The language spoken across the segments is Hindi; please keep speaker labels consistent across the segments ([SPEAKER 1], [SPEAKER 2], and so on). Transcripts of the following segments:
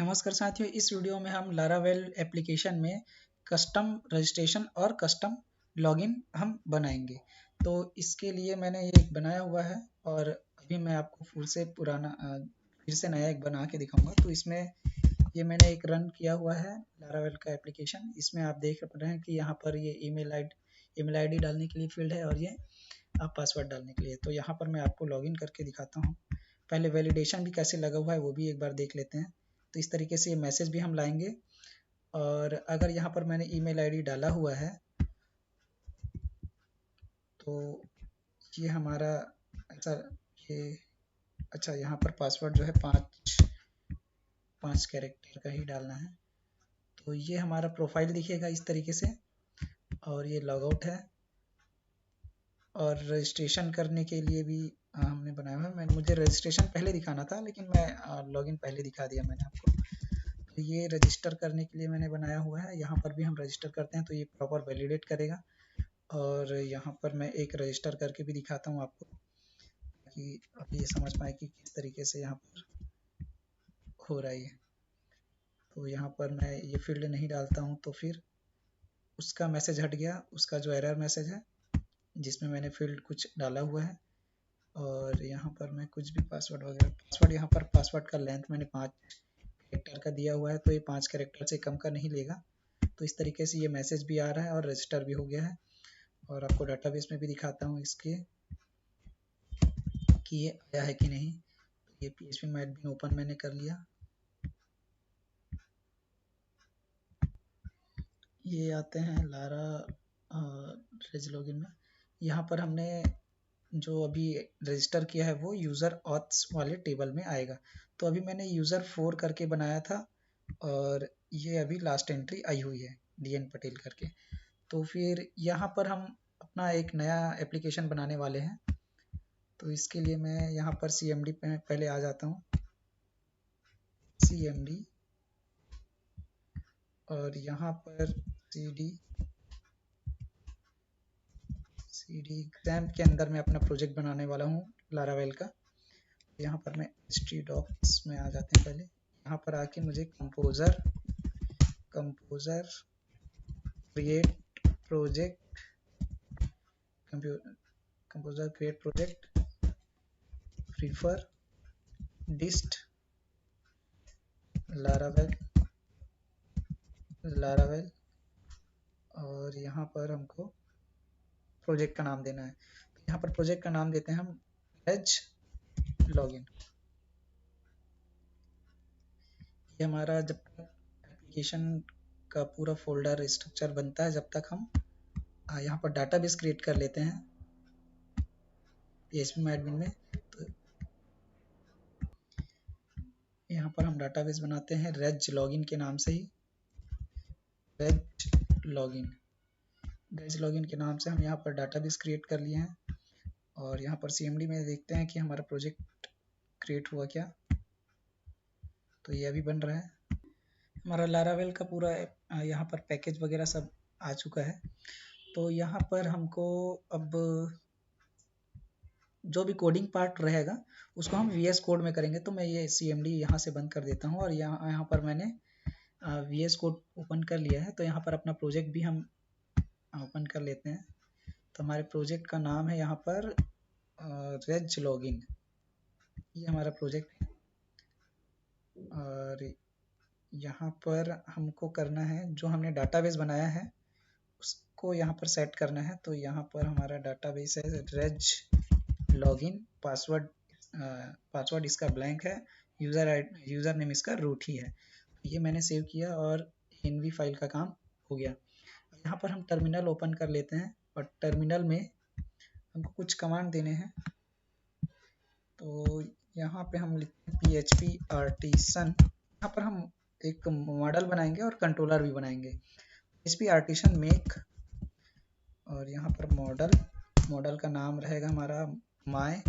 [SPEAKER 1] नमस्कार साथियों, इस वीडियो में हम लारावेल एप्लीकेशन में कस्टम रजिस्ट्रेशन और कस्टम लॉगिन हम बनाएंगे। तो इसके लिए मैंने ये एक बनाया हुआ है और अभी मैं आपको फिर से नया एक बना के दिखाऊंगा। तो इसमें ये मैंने एक रन किया हुआ है लारावेल का एप्लीकेशन। इसमें आप देख रहे हैं कि यहाँ पर ये ईमेल आईडी डालने के लिए फील्ड है और ये आप पासवर्ड डालने के लिए। तो यहाँ पर मैं आपको लॉगिन करके दिखाता हूँ। पहले वैलिडेशन भी कैसे लगा हुआ है वो भी एक बार देख लेते हैं। तो इस तरीके से ये मैसेज भी हम लाएंगे और अगर यहाँ पर मैंने ईमेल आईडी डाला हुआ है तो ये हमारा ऐसा ये अच्छा, यहाँ पर पासवर्ड जो है पाँच कैरेक्टर का ही डालना है। तो ये हमारा प्रोफाइल दिखेगा इस तरीके से और ये लॉगआउट है। और रजिस्ट्रेशन करने के लिए भी हमने बनाया हुआ है। मुझे रजिस्ट्रेशन पहले दिखाना था लेकिन मैं लॉगिन पहले दिखा दिया मैंने आपको। तो ये रजिस्टर करने के लिए मैंने बनाया हुआ है। यहाँ पर भी हम रजिस्टर करते हैं तो ये प्रॉपर वैलिडेट करेगा। और यहाँ पर मैं एक रजिस्टर करके भी दिखाता हूँ आपको कि आप ये समझ पाए कि किस तरीके से यहाँ पर हो रहा है। तो यहाँ पर मैं ये फील्ड नहीं डालता हूँ तो फिर उसका मैसेज हट गया, उसका जो एरर मैसेज है जिसमें मैंने फील्ड कुछ डाला हुआ है। और यहाँ पर मैं कुछ भी पासवर्ड यहाँ पर पासवर्ड का लेंथ मैंने 5 कैरेक्टर का दिया हुआ है तो ये 5 कैरेक्टर से कम का नहीं लेगा। तो इस तरीके से ये मैसेज भी आ रहा है और रजिस्टर भी हो गया है। और आपको डाटाबेस में भी दिखाता हूँ इसके कि ये आया है कि नहीं। ये phpMyAdmin ओपन मैंने कर लिया। ये आते हैं लारा रेज लॉगिन में। यहाँ पर हमने जो अभी रजिस्टर किया है वो यूज़र ऑथ्स वाले टेबल में आएगा। तो अभी मैंने यूज़र 4 करके बनाया था और ये अभी लास्ट एंट्री आई हुई है DN पटेल करके। तो फिर यहाँ पर हम अपना एक नया एप्लीकेशन बनाने वाले हैं। तो इसके लिए मैं यहाँ पर CMD पे पहले आ जाता हूँ, CMD, और यहाँ पर CD एग्जाम के अंदर मैं अपना प्रोजेक्ट बनाने वाला हूँ लारावेल का। यहाँ पर मैं हिस्ट्री डॉक्स में आ जाते हैं। पहले यहाँ पर आके मुझे composer create project prefer dist Laravel और यहाँ पर हमको प्रोजेक्ट का नाम देना है। तो यहाँ पर प्रोजेक्ट का नाम देते हैं हम रेज लॉगिन। ये हमारा जब तक एप्लीकेशन का पूरा फोल्डर स्ट्रक्चर बनता है, जब तक हम यहाँ पर डाटाबेस क्रिएट कर लेते हैं phpMyAdmin में। तो यहाँ पर हम डाटाबेस बनाते हैं रेज लॉगिन के नाम से ही। रेज लॉगिन के नाम से हम यहाँ पर डाटाबेस क्रिएट कर लिए हैं। और यहाँ पर CMD में देखते हैं कि हमारा प्रोजेक्ट क्रिएट हुआ क्या। तो ये अभी बन रहा है। हमारा लारावेल का पूरा यहाँ पर पैकेज वगैरह सब आ चुका है। तो यहाँ पर हमको अब जो भी कोडिंग पार्ट रहेगा उसको हम VS कोड में करेंगे। तो मैं ये CMD यहाँ से बंद कर देता हूँ और यहाँ पर मैंने VS कोड ओपन कर लिया है। तो यहाँ पर अपना प्रोजेक्ट भी हम ओपन कर लेते हैं। तो हमारे प्रोजेक्ट का नाम है यहाँ पर रेज लॉगिन। ये हमारा प्रोजेक्ट है और यहाँ पर हमको करना है जो हमने डाटाबेस बनाया है उसको यहाँ पर सेट करना है। तो यहाँ पर हमारा डाटाबेस है रेज लॉगिन। पासवर्ड इसका ब्लैंक है, यूज़र नेम इसका रूट ही है। ये मैंने सेव किया और एनवी फाइल का काम हो गया। यहाँ पर हम टर्मिनल ओपन कर लेते हैं और टर्मिनल में हमको कुछ कमांड देने हैं। तो यहाँ पे हम लिखते हैं PHP आर्टिसन। यहाँ पर हम एक मॉडल बनाएंगे और कंट्रोलर भी बनाएंगे। PHP आर्टिसन मेक और यहाँ पर मॉडल का नाम रहेगा हमारा माय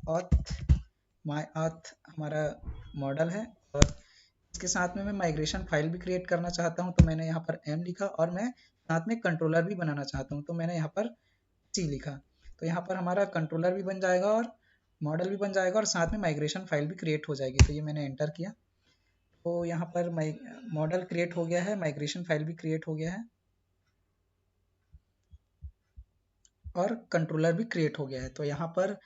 [SPEAKER 1] ऑथ हमारा मॉडल है। और इसके साथ में मैं माइग्रेशन फाइल भी क्रिएट करना चाहता हूँ तो मैंने यहाँ पर M लिखा और मैं साथ में कंट्रोलर भी बनाना चाहता हूँ तो मैंने यहाँ पर C लिखा। तो यहाँ पर हमारा कंट्रोलर भी बन जाएगा और मॉडल भी बन जाएगा और साथ में माइग्रेशन फाइल भी क्रिएट हो जाएगी। तो ये मैंने एंटर किया तो यहाँ पर मॉडल क्रिएट हो गया है, माइग्रेशन फाइल भी क्रिएट हो गया है और कंट्रोलर भी क्रिएट हो गया है। तो यहाँ पर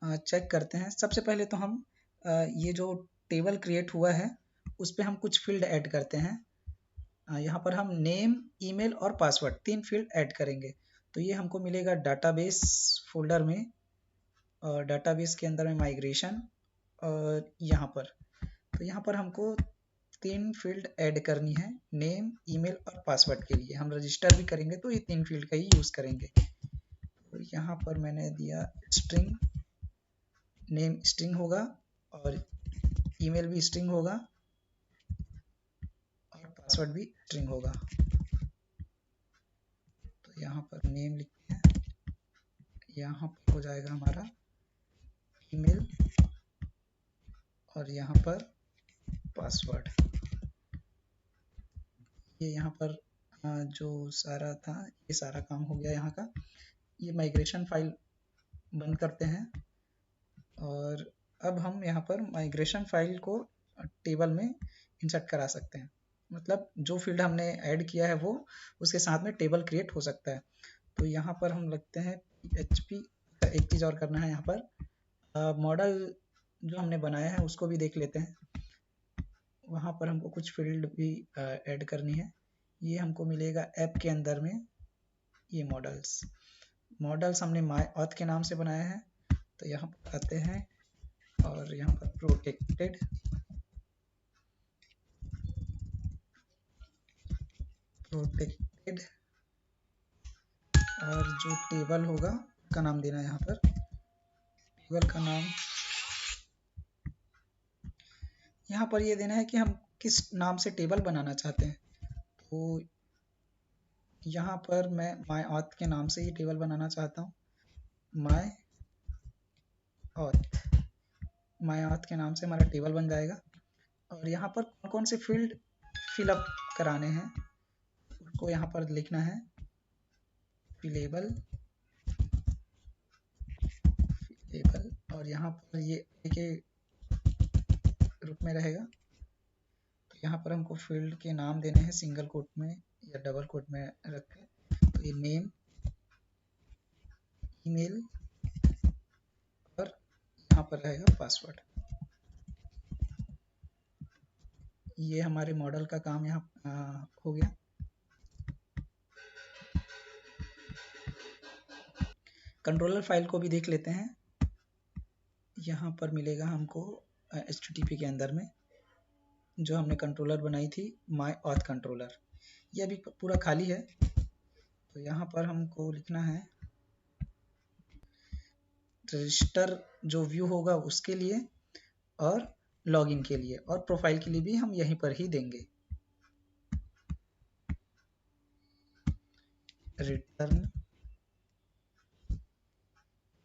[SPEAKER 1] चेक करते हैं। सबसे पहले तो हम ये जो टेबल क्रिएट हुआ है उस पर हम कुछ फील्ड ऐड करते हैं। यहाँ पर हम नेम, ईमेल और पासवर्ड 3 फील्ड ऐड करेंगे। तो ये हमको मिलेगा डाटाबेस फोल्डर में, और डाटाबेस के अंदर में माइग्रेशन, और यहाँ पर तो यहाँ पर हमको 3 फील्ड ऐड करनी है, नेम, ईमेल और पासवर्ड के लिए। हम रजिस्टर भी करेंगे तो ये 3 फील्ड का ही यूज़ करेंगे। तो यहाँ पर मैंने दिया स्ट्रिंग, नेम स्ट्रिंग होगा और ईमेल भी स्ट्रिंग होगा और पासवर्ड भी स्ट्रिंग होगा। तो यहाँ पर नेम लिखते हैं, यहाँ पर हो जाएगा हमारा ईमेल और यहाँ पर पासवर्ड। ये यहाँ पर जो सारा था ये सारा काम हो गया यहाँ का। ये माइग्रेशन फाइल बंद करते हैं और अब हम यहाँ पर माइग्रेशन फाइल को टेबल में इंसर्ट करा सकते हैं। मतलब जो फील्ड हमने ऐड किया है वो उसके साथ में टेबल क्रिएट हो सकता है। तो यहाँ पर हम लगते हैं PHP। एक चीज़ और करना है, यहाँ पर मॉडल जो हमने बनाया है उसको भी देख लेते हैं। वहाँ पर हमको कुछ फील्ड भी ऐड करनी है। ये हमको मिलेगा ऐप के अंदर में। ये मॉडल्स हमने माई ऑथ के नाम से बनाया है। तो यहाँ पर आते हैं और यहाँ पर प्रोटेक्टेड और जो टेबल होगा का नाम देना है। यहाँ पर टेबल का नाम यहाँ पर ये देना है कि हम किस नाम से टेबल बनाना चाहते हैं। तो यहाँ पर मैं माई ऑथ के नाम से ये टेबल बनाना चाहता हूँ। माई ऑथ के नाम से हमारा टेबल बन जाएगा। और यहाँ पर कौन कौन से फील्ड फिलअप कराने हैं उसको यहाँ पर लिखना है। फिलेबल और यहाँ पर ये के रूप में रहेगा। तो यहाँ पर हमको फील्ड के नाम देने हैं सिंगल कोट में या डबल कोट में रख के। तो ये नेम, ईमेल और यहाँ पर रहेगा पासवर्ड। ये हमारे मॉडल का काम यहाँ हो गया। कंट्रोलर फाइल को भी देख लेते हैं। यहाँ पर मिलेगा हमको HTTP के अंदर में जो हमने कंट्रोलर बनाई थी, माई ऑथ कंट्रोलर। ये अभी पूरा खाली है। तो यहाँ पर हमको लिखना है रजिस्टर जो व्यू होगा उसके लिए और लॉगिन के लिए, और प्रोफाइल के लिए भी हम यहीं पर ही देंगे।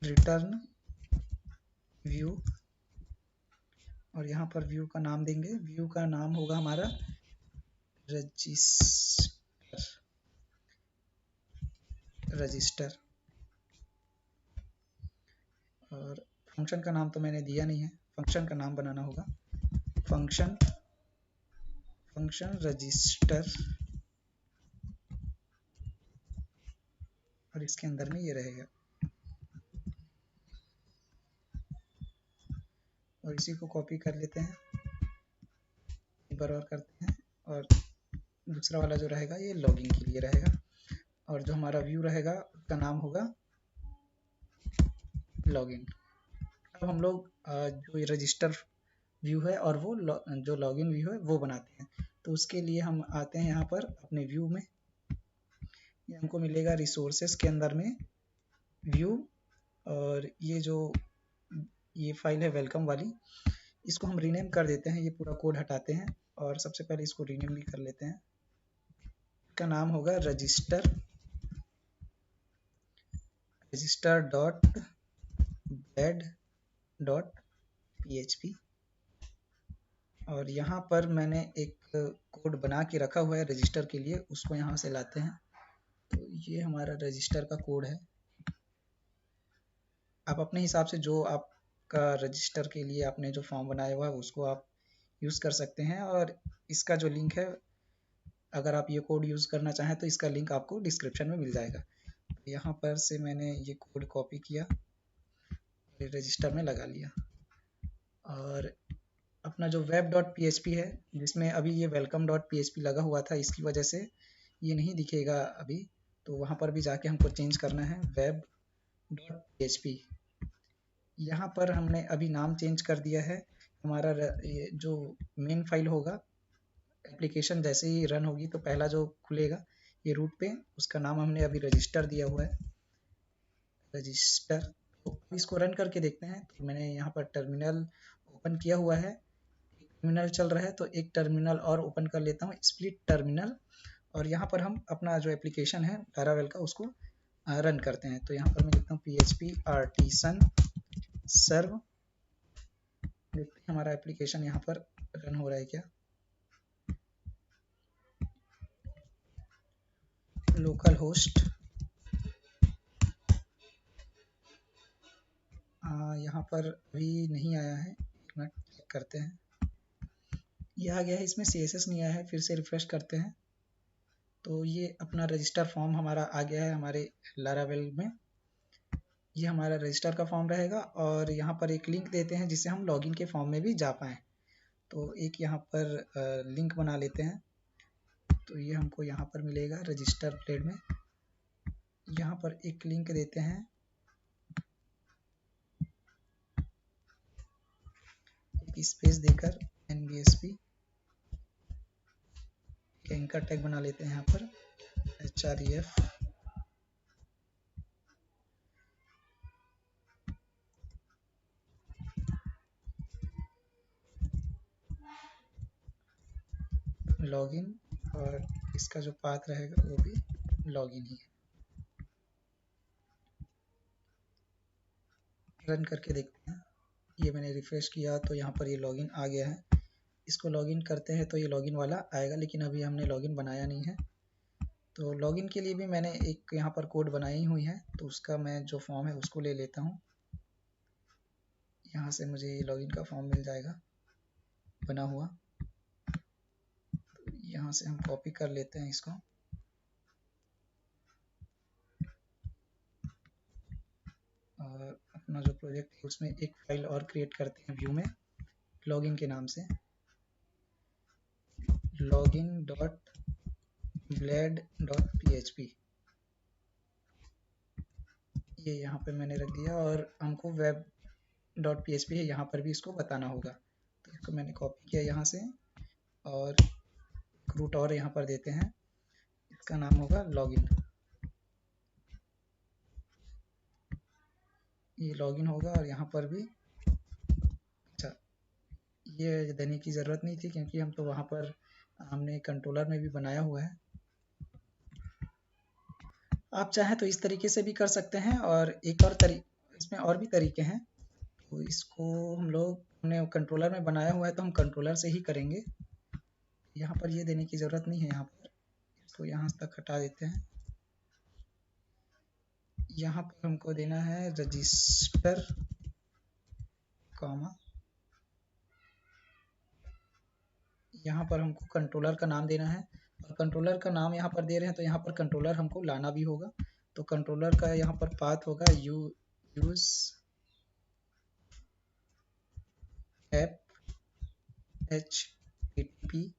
[SPEAKER 1] रिटर्न व्यू, और यहाँ पर व्यू का नाम देंगे। व्यू का नाम होगा हमारा रजिस्टर। और फंक्शन का नाम तो मैंने दिया नहीं है, फंक्शन का नाम बनाना होगा। फंक्शन रजिस्टर, और इसके अंदर में ये रहेगा। और इसी को कॉपी कर लेते हैं, एक बार और करते हैं। और दूसरा वाला जो रहेगा ये लॉगिन के लिए रहेगा। और जो हमारा व्यू रहेगा उसका नाम होगा लॉगिन। अब हम लोग जो ये रजिस्टर व्यू है और वो जो लॉगिन व्यू है वो बनाते हैं। तो उसके लिए हम आते हैं यहाँ पर अपने व्यू में। ये हमको मिलेगा रिसोर्सेस के अंदर में व्यू, और ये फाइल है वेलकम वाली, इसको हम रीनेम कर देते हैं। ये पूरा कोड हटाते हैं और सबसे पहले इसको रीनेम भी कर लेते हैं। इसका नाम होगा register dot bad dot PHP। और यहाँ पर मैंने एक कोड बना के रखा हुआ है रजिस्टर के लिए, उसको यहाँ से लाते हैं। तो ये हमारा रजिस्टर का कोड है। आप अपने हिसाब से जो आपका रजिस्टर के लिए आपने जो फॉर्म बनाया हुआ है उसको आप यूज़ कर सकते हैं। और इसका जो लिंक है, अगर आप ये कोड यूज़ करना चाहें तो इसका लिंक आपको डिस्क्रिप्शन में मिल जाएगा। यहाँ पर से मैंने ये कोड कॉपी किया, रजिस्टर में लगा लिया। और अपना जो web.php है, जिसमें अभी ये welcome.php लगा हुआ था, इसकी वजह से ये नहीं दिखेगा अभी, तो वहाँ पर भी जाके हमको चेंज करना है web.php। यहाँ पर हमने अभी नाम चेंज कर दिया है। हमारा ये जो मेन फाइल होगा, एप्लीकेशन जैसे ही रन होगी तो पहला जो खुलेगा ये रूट पे, उसका नाम हमने अभी रजिस्टर दिया हुआ है, रजिस्टर। तो इसको रन करके देखते हैं। तो मैंने यहाँ पर टर्मिनल ओपन किया हुआ है, टर्मिनल चल रहा है, तो एक टर्मिनल और ओपन कर लेता हूँ, स्प्लिट टर्मिनल। और यहाँ पर हम अपना जो एप्लीकेशन है लारावेल का, उसको रन करते हैं। तो यहाँ पर मैं लिखता हूँ php artisan serve। देखते हैं हमारा एप्लीकेशन यहाँ पर रन हो रहा है क्या। लोकल होस्ट, यहाँ पर अभी नहीं आया है, एक मिनट चेक करते हैं। ये आ गया है, इसमें CSS नहीं आया है, फिर से रिफ्रेश करते हैं। तो ये अपना रजिस्टर फॉर्म हमारा आ गया है हमारे लारावेल में। ये हमारा रजिस्टर का फॉर्म रहेगा, और यहाँ पर एक लिंक देते हैं जिससे हम लॉगिन के फॉर्म में भी जा पाएँ। तो एक यहाँ पर लिंक बना लेते हैं। तो ये हमको यहाँ पर मिलेगा रजिस्टर प्लेट में। यहाँ पर एक लिंक देते हैं, एक स्पेस देकर NBSP, एंकर टैग बना लेते हैं यहाँ पर href। लॉगिन, और इसका जो पाथ रहेगा वो भी लॉगिन ही है। रन करके देखते हैं। ये मैंने रिफ्रेश किया तो यहाँ पर ये लॉगिन आ गया है। इसको लॉगिन करते हैं तो ये लॉगिन वाला आएगा, लेकिन अभी हमने लॉगिन बनाया नहीं है। तो लॉगिन के लिए भी मैंने एक यहाँ पर कोड बनाई हुई है, तो उसका मैं जो फॉर्म है उसको ले लेता हूँ। यहाँ से मुझे ये लॉगिन का फॉर्म मिल जाएगा बना हुआ। तो यहाँ से हम कॉपी कर लेते हैं इसको, और अपना जो प्रोजेक्ट है उसमें एक फाइल और क्रिएट करते हैं व्यू में, लॉगिन के नाम से, login.blade.php। ये यहाँ पे मैंने रख दिया, और हमको web.php है, यहाँ पर भी इसको बताना होगा। तो इसको मैंने कॉपी किया यहाँ से, और रूट और यहाँ पर देते हैं, इसका नाम होगा लॉगिन। ये लॉगिन होगा, और यहाँ पर भी, अच्छा ये देने की ज़रूरत नहीं थी क्योंकि हम तो वहाँ पर हमने कंट्रोलर में भी बनाया हुआ है। आप चाहें तो इस तरीके से भी कर सकते हैं, और एक और इसमें और भी तरीके हैं। तो इसको हमने कंट्रोलर में बनाया हुआ है तो हम कंट्रोलर से ही करेंगे। यहाँ पर ये देने की ज़रूरत नहीं है, यहाँ पर इसको यहाँ तक हटा देते हैं। यहाँ पर हमको देना है रजिस्टर कॉमा, यहाँ पर हमको कंट्रोलर का नाम देना है, और कंट्रोलर का नाम यहाँ पर दे रहे हैं तो यहाँ पर कंट्रोलर हमको लाना भी होगा। तो कंट्रोलर का यहाँ पर पाथ होगा use app http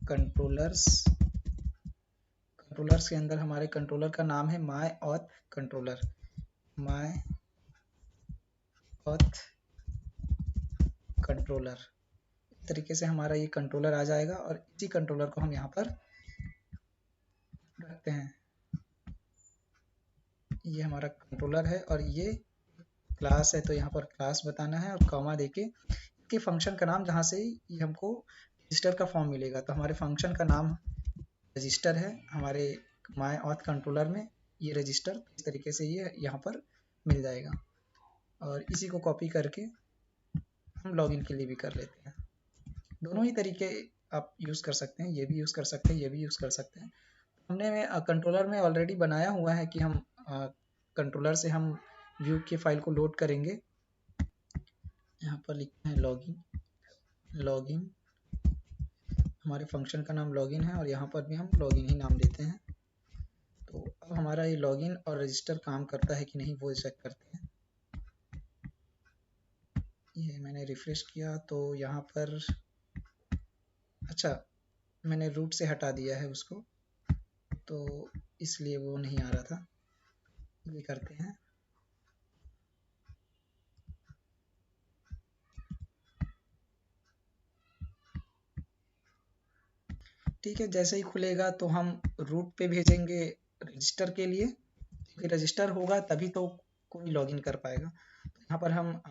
[SPEAKER 1] controllers. Controllers के अंदर हमारे कंट्रोलर का नाम है my auth controller, my auth controller. इस तरीके से हमारा ये कंट्रोलर आ जाएगा, और इसी कंट्रोलर को हम यहाँ पर रखते हैं। ये हमारा कंट्रोलर है, और ये क्लास है, तो यहाँ पर क्लास बताना है, और कॉमा देके इसके फंक्शन का नाम, जहाँ से ये हमको रजिस्टर का फॉर्म मिलेगा। तो हमारे फंक्शन का नाम रजिस्टर है, हमारे माय ऑथ कंट्रोलर में ये रजिस्टर इस तरीके से ये यहाँ पर मिल जाएगा। और इसी को कॉपी करके हम लॉगिन के लिए भी कर लेते हैं। दोनों ही तरीके आप यूज़ कर सकते हैं, ये भी यूज़ कर सकते हैं, ये भी यूज़ कर सकते हैं। हमने कंट्रोलर में ऑलरेडी बनाया हुआ है कि हम कंट्रोलर से हम व्यू की फाइल को लोड करेंगे। यहाँ पर लिखते हैं लॉगिन, लॉगिन, हमारे फंक्शन का नाम लॉगिन है और यहाँ पर भी हम लॉगिन ही नाम देते हैं। तो अब हमारा ये लॉगिन और रजिस्टर काम करता है कि नहीं वो चेक करते हैं। ये मैंने रिफ्रेश किया तो यहाँ पर, अच्छा मैंने रूट से हटा दिया है उसको, तो इसलिए वो नहीं आ रहा था। ये करते हैं, ठीक है। जैसे ही खुलेगा तो हम रूट पे भेजेंगे रजिस्टर के लिए, क्योंकि रजिस्टर होगा तभी तो कोई लॉगिन कर पाएगा। तो यहाँ पर हम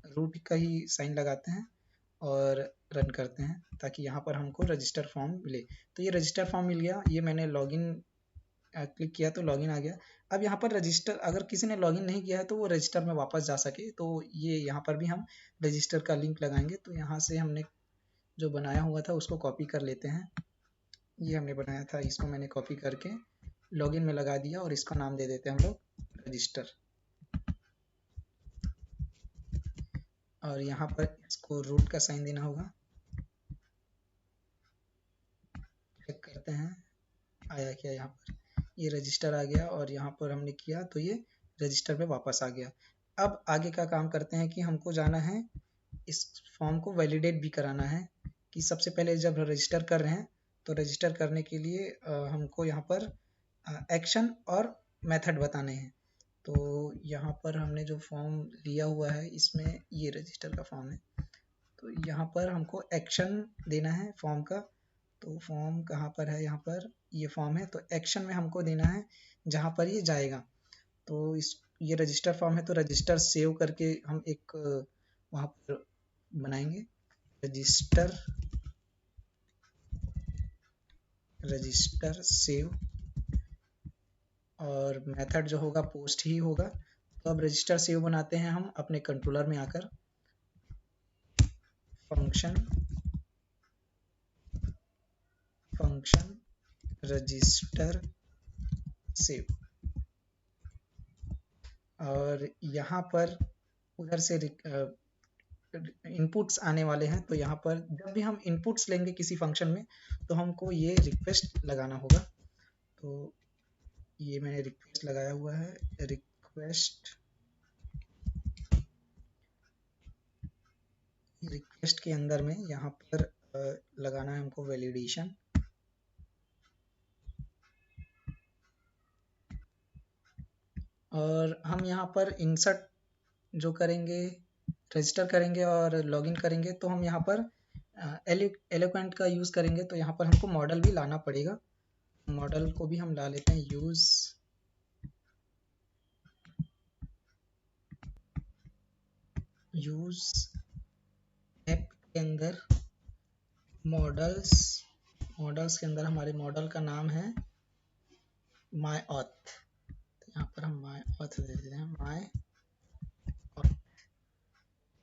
[SPEAKER 1] रूट का ही साइन लगाते हैं और रन करते हैं ताकि यहाँ पर हमको रजिस्टर फॉर्म मिले। तो ये रजिस्टर फॉर्म मिल गया, ये मैंने लॉगिन क्लिक किया तो लॉगिन आ गया। अब यहाँ पर रजिस्टर, अगर किसी ने लॉगिन नहीं किया है तो वो रजिस्टर में वापस जा सके, तो ये यहाँ पर भी हम रजिस्टर का लिंक लगाएंगे। तो यहाँ से हमने जो बनाया हुआ था उसको कॉपी कर लेते हैं। ये हमने बनाया था, इसको मैंने कॉपी करके लॉगिन में लगा दिया और इसका नाम दे देते हैं हम लोग रजिस्टर। और यहाँ पर इसको रूट का साइन देना होगा। चेक करते हैं आया क्या, यहाँ पर ये रजिस्टर आ गया और यहाँ पर हमने किया तो ये रजिस्टर पे वापस आ गया। अब आगे का काम करते हैं कि हमको जाना है, इस फॉर्म को वैलिडेट भी कराना है कि सबसे पहले जब रजिस्टर कर रहे हैं तो रजिस्टर करने के लिए हमको यहाँ पर एक्शन और मेथड बताने हैं। तो यहाँ पर हमने जो फॉर्म लिया हुआ है इसमें ये रजिस्टर का फॉर्म है, तो यहाँ पर हमको एक्शन देना है फॉर्म का। तो फॉर्म कहाँ पर है, यहाँ पर ये फॉर्म है, तो एक्शन में हमको देना है जहाँ पर ये जाएगा। तो इस ये रजिस्टर फॉर्म है तो रजिस्टर सेव करके हम एक वहाँ पर बनाएंगे, रजिस्टर सेव, और मेथड जो होगा पोस्ट ही होगा। तो अब रजिस्टर सेव बनाते हैं हम अपने कंट्रोलर में आकर, फंक्शन रजिस्टर सेव, और यहाँ पर उधर से इनपुट्स आने वाले हैं। तो यहाँ पर जब भी हम इनपुट्स लेंगे किसी फंक्शन में तो हमको ये रिक्वेस्ट लगाना होगा। तो ये मैंने रिक्वेस्ट लगाया हुआ है, रिक्वेस्ट के अंदर में यहाँ पर लगाना है हमको वैलिडेशन। और हम यहाँ पर इंसर्ट जो करेंगे, रजिस्टर करेंगे और लॉगिन करेंगे, तो हम यहाँ पर एलोक्वेंट का यूज़ करेंगे। तो यहाँ पर हमको मॉडल भी लाना पड़ेगा, मॉडल को भी हम ला लेते हैं, यूज ऐप के अंदर मॉडल्स के अंदर हमारे मॉडल का नाम है माई ऑथ। तो यहाँ पर हम माई ऑथ दे देते हैं, माई ऑथ।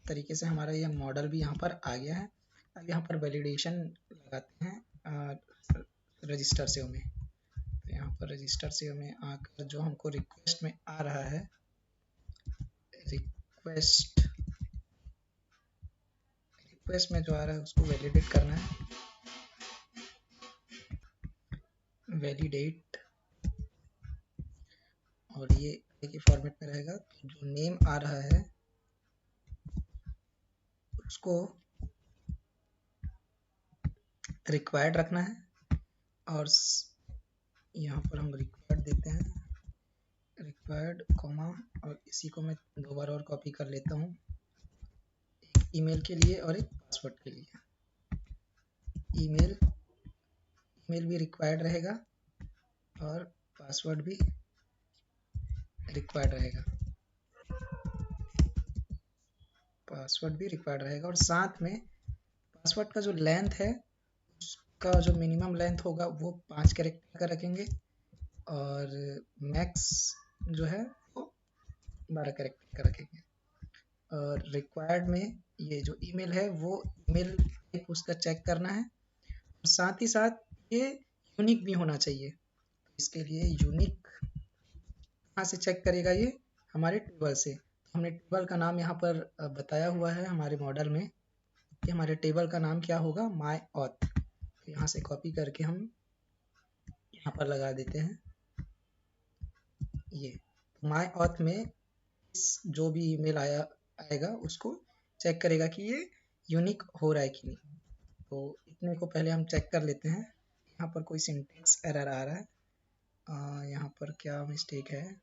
[SPEAKER 1] तरीके से हमारा ये मॉडल भी यहाँ पर आ गया है। अब यहाँ पर वैलिडेशन लगाते हैं रजिस्टर सेव में। तो यहाँ पर रजिस्टर सेव में आकर जो हमको रिक्वेस्ट में आ रहा है, रिक्वेस्ट में जो आ रहा है उसको वैलिडेट करना है, वैलिडेट, और ये एक फॉर्मेट में रहेगा। तो जो नेम आ रहा है उसको रिक्वायर्ड रखना है, और यहाँ पर हम रिक्वायर्ड देते हैं, रिक्वायर्ड कॉमा, और इसी को मैं 2 बार और कॉपी कर लेता हूँ, एक ईमेल के लिए और एक पासवर्ड के लिए। ईमेल भी रिक्वायर्ड रहेगा और पासवर्ड भी रिक्वायर्ड रहेगा, और साथ में पासवर्ड का जो लेंथ है उसका जो मिनिमम लेंथ होगा वो 5 कैरेक्टर का रखेंगे, और मैक्स जो है वो 12 कैरेक्टर का रखेंगे। और रिक्वायर्ड में ये जो ईमेल है वो ईमेल टाइप उसका चेक करना है, और साथ ही साथ ये यूनिक भी होना चाहिए। इसके लिए यूनिक कहाँ से चेक करेगा, ये हमारे टेबल से। हमने टेबल का नाम यहाँ पर बताया हुआ है हमारे मॉडल में, कि हमारे टेबल का नाम क्या होगा, माई ऑथ। तो यहाँ से कॉपी करके हम यहाँ पर लगा देते हैं। ये माई ऑथ में जो भी ईमेल आएगा उसको चेक करेगा कि ये यूनिक हो रहा है कि नहीं। तो इतने को पहले हम चेक कर लेते हैं। यहाँ पर कोई सिंटेक्स एरर आ रहा है, यहाँ पर क्या मिस्टेक है,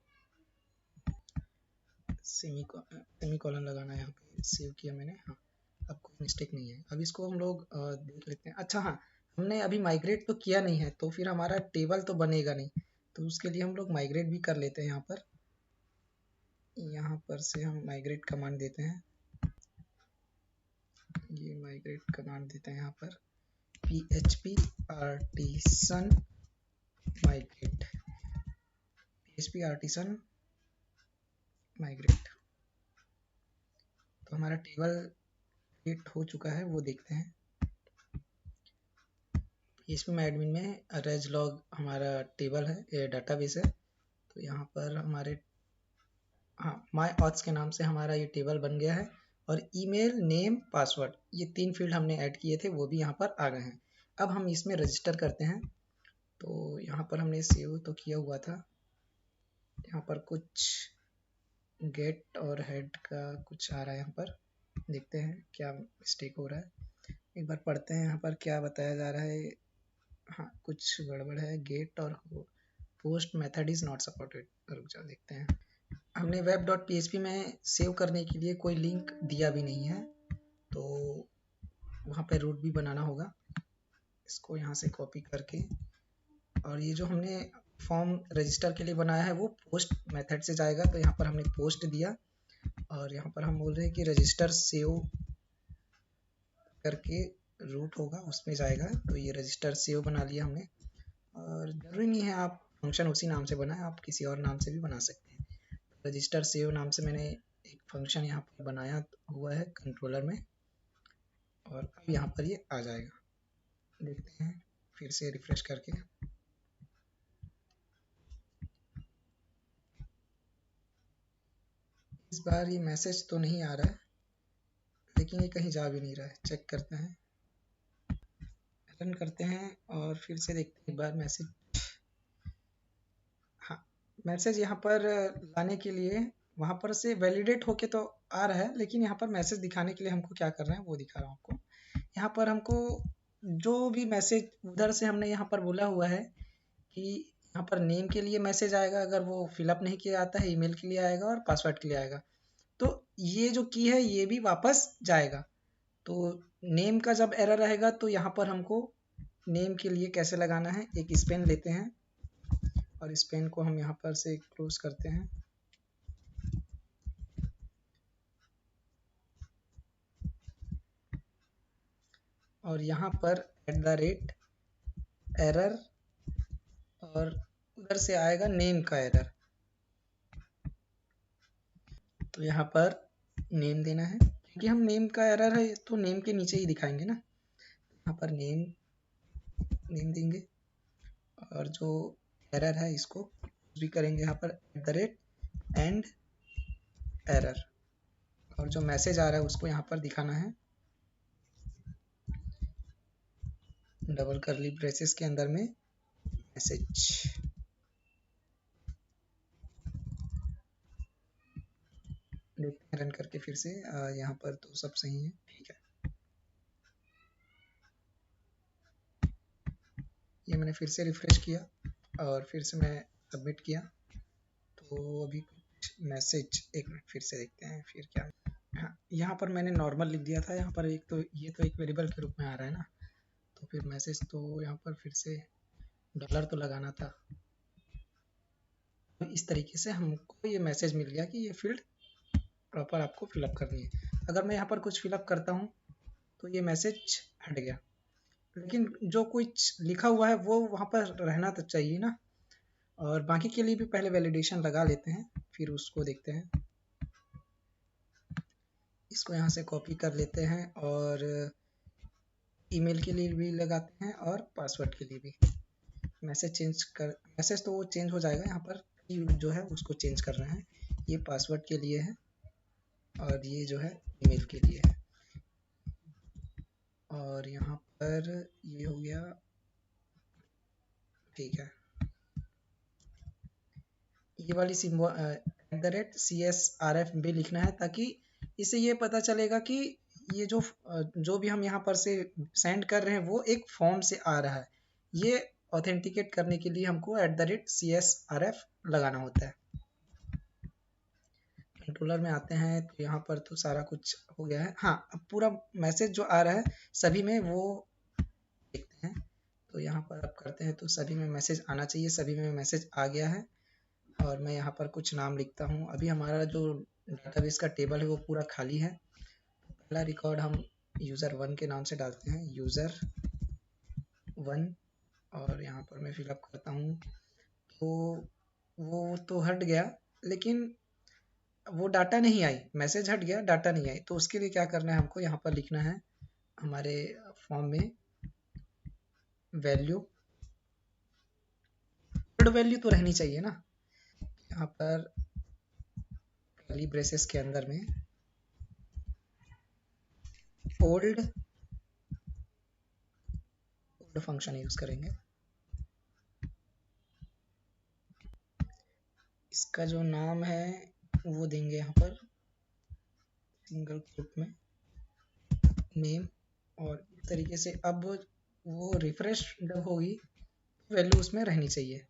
[SPEAKER 1] सेमीकोलन लगाना है, यहाँ पे सेव किया मैंने। हाँ, अब कोई मिस्टेक नहीं है। अब इसको हम लोग देख लेते हैं। अच्छा हाँ, हमने अभी माइग्रेट तो किया नहीं है, तो फिर हमारा टेबल तो बनेगा नहीं। तो उसके लिए हम लोग माइग्रेट भी कर लेते हैं। यहाँ पर से हम माइग्रेट कमांड देते हैं। ये माइग्रेट कमांड देते हैं यहाँ पर php artisan migrate, php artisan migrate। तो हमारा टेबल क्रिएट हो चुका है, वो देखते हैं। php में एडमिन में रेजलॉग हमारा टेबल है, ये डाटाबेस है। तो यहाँ पर हमारे माई ऑथ्स के नाम से हमारा ये टेबल बन गया है। और ईमेल, नेम, पासवर्ड, ये 3 फील्ड हमने ऐड किए थे, वो भी यहाँ पर आ गए हैं। अब हम इसमें रजिस्टर करते हैं। तो यहाँ पर हमने सेव तो किया हुआ था। यहाँ पर कुछ गेट और हेड का कुछ आ रहा है, यहाँ पर देखते हैं क्या मिस्टेक हो रहा है। एक बार पढ़ते हैं यहाँ पर क्या बताया जा रहा है। हाँ, कुछ गड़बड़ है। गेट और post method is not supported. रुक जाओ, देखते हैं। हमने web.php में सेव करने के लिए कोई लिंक दिया भी नहीं है, तो वहाँ पे रूट भी बनाना होगा। इसको यहाँ से कॉपी करके, और ये जो हमने फॉर्म रजिस्टर के लिए बनाया है वो पोस्ट मेथड से जाएगा। तो यहाँ पर हमने पोस्ट दिया, और यहाँ पर हम बोल रहे हैं कि रजिस्टर सेव करके रूट होगा, उसमें जाएगा। तो ये रजिस्टर सेव बना लिया हमने। और ज़रूरी नहीं है आप फंक्शन उसी नाम से बनाएं, आप किसी और नाम से भी बना सकते हैं। रजिस्टर सेव नाम से मैंने एक फंक्शन यहाँ पर बनाया हुआ है कंट्रोलर में, और अब यहाँ पर ये आ जाएगा। देखते हैं फिर से रिफ्रेश करके। इस बार ये मैसेज तो नहीं आ रहा है, लेकिन ये कहीं जा भी नहीं रहा है। चेक करते हैं, रन करते हैं और फिर से देखते हैं एक बार मैसेज। हाँ, मैसेज यहाँ पर लाने के लिए वहाँ पर से वैलिडेट होके तो आ रहा है, लेकिन यहाँ पर मैसेज दिखाने के लिए हमको क्या करना है वो दिखा रहा हूँ आपको। यहाँ पर हमको जो भी मैसेज उधर से हमने यहाँ पर बोला हुआ है कि यहाँ पर नेम के लिए मैसेज आएगा, अगर वो फिलअप नहीं किया आता है, ईमेल के लिए आएगा और पासवर्ड के लिए आएगा। तो ये जो की है ये भी वापस जाएगा। तो नेम का जब एरर रहेगा तो यहाँ पर हमको नेम के लिए कैसे लगाना है, एक स्पेन लेते हैं और स्पेन को हम यहाँ पर से क्लोज करते हैं। और यहाँ पर @error, और उधर से आएगा नेम का एरर। तो यहाँ पर नेम देना है, क्योंकि हम नेम का एरर है तो नेम के नीचे ही दिखाएंगे ना। यहाँ पर नेम देंगे, और जो एरर है इसको भी करेंगे यहाँ पर @end एरर, और जो मैसेज आ रहा है उसको यहाँ पर दिखाना है डबल करली ब्रेसेस के अंदर में मैसेज। देखते हैं रन करके फिर से। यहाँ पर तो सब सही है, ठीक है। ये मैंने फिर से रिफ्रेश किया और फिर से मैं सबमिट किया, तो अभी कुछ मैसेज, एक मिनट फिर से देखते हैं फिर क्या। हाँ, यहाँ पर मैंने नॉर्मल लिख दिया था। यहाँ पर एक तो ये तो एक वेरिएबल के रूप में आ रहा है ना, तो फिर मैसेज तो यहाँ पर फिर से डॉलर तो लगाना था। तो इस तरीके से हमको ये मैसेज मिल गया कि ये फील्ड प्रॉपर आपको फिलअप करनी है। अगर मैं यहाँ पर कुछ फिलअप करता हूँ तो ये मैसेज हट गया, लेकिन जो कुछ लिखा हुआ है वो वहाँ पर रहना तो चाहिए ना। और बाकी के लिए भी पहले वैलिडेशन लगा लेते हैं, फिर उसको देखते हैं। इसको यहाँ से कॉपी कर लेते हैं और ईमेल के लिए भी लगाते हैं और पासवर्ड के लिए भी। मैसेज तो वो चेंज हो जाएगा, यहाँ पर जो है उसको चेंज कर रहे हैं। ये पासवर्ड के लिए है और ये जो है ईमेल के लिए है। और यहाँ पर ये हो गया, ठीक है। ये वाली सिंबल @CSRF भी लिखना है, ताकि इससे ये पता चलेगा कि ये जो भी हम यहाँ पर से सेंड कर रहे हैं वो एक फॉर्म से आ रहा है। ये ऑथेंटिकेट करने के लिए हमको @CSRF लगाना होता है। कंट्रोलर में आते हैं तो यहाँ पर तो सारा कुछ हो गया है। हाँ, अब पूरा मैसेज जो आ रहा है सभी में वो देखते हैं। तो यहाँ पर अब करते हैं तो सभी में मैसेज आना चाहिए। सभी में मैसेज आ गया है और मैं यहाँ पर कुछ नाम लिखता हूँ। अभी हमारा जो डेटाबेस का टेबल है वो पूरा खाली है। पहला रिकॉर्ड हम user1 के नाम से डालते हैं, user1, और यहाँ पर मैं फिलअप करता हूँ। तो वो तो हट गया, लेकिन वो डाटा नहीं आई, मैसेज हट गया, डाटा नहीं आई। तो उसके लिए क्या करना है, हमको यहाँ पर लिखना है हमारे फॉर्म में वैल्यू, वैल्यू तो रहनी चाहिए ना। यहाँ पर कर्ली ब्रेसेस के अंदर में ओल्ड फंक्शन यूज करेंगे। इसका जो नाम है वो देंगे यहाँ पर सिंगल क्वोट में नेम, और इस तरीके से अब वो रिफ्रेश जब होगी वैल्यू उसमें रहनी चाहिए।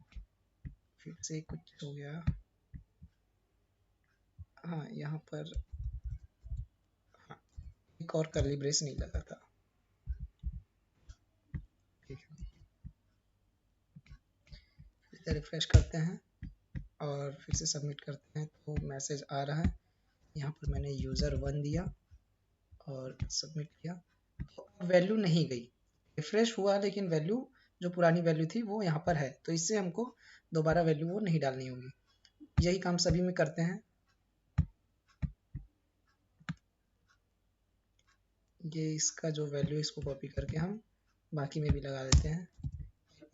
[SPEAKER 1] फिर से कुछ हो गया, हाँ यहाँ पर हाँ, एक और कर्ली ब्रेस नहीं लगा था, ठीक है। फिर से रिफ्रेश करते हैं और फिर से सबमिट करते हैं तो मैसेज आ रहा है। यहाँ पर मैंने user1 दिया और सबमिट किया, तो वैल्यू नहीं गई, रिफ्रेश हुआ लेकिन वैल्यू जो पुरानी वैल्यू थी वो यहाँ पर है। तो इससे हमको दोबारा वैल्यू वो नहीं डालनी होगी। यही काम सभी में करते हैं। ये इसका जो वैल्यू है इसको कॉपी करके हम बाकी में भी लगा देते हैं।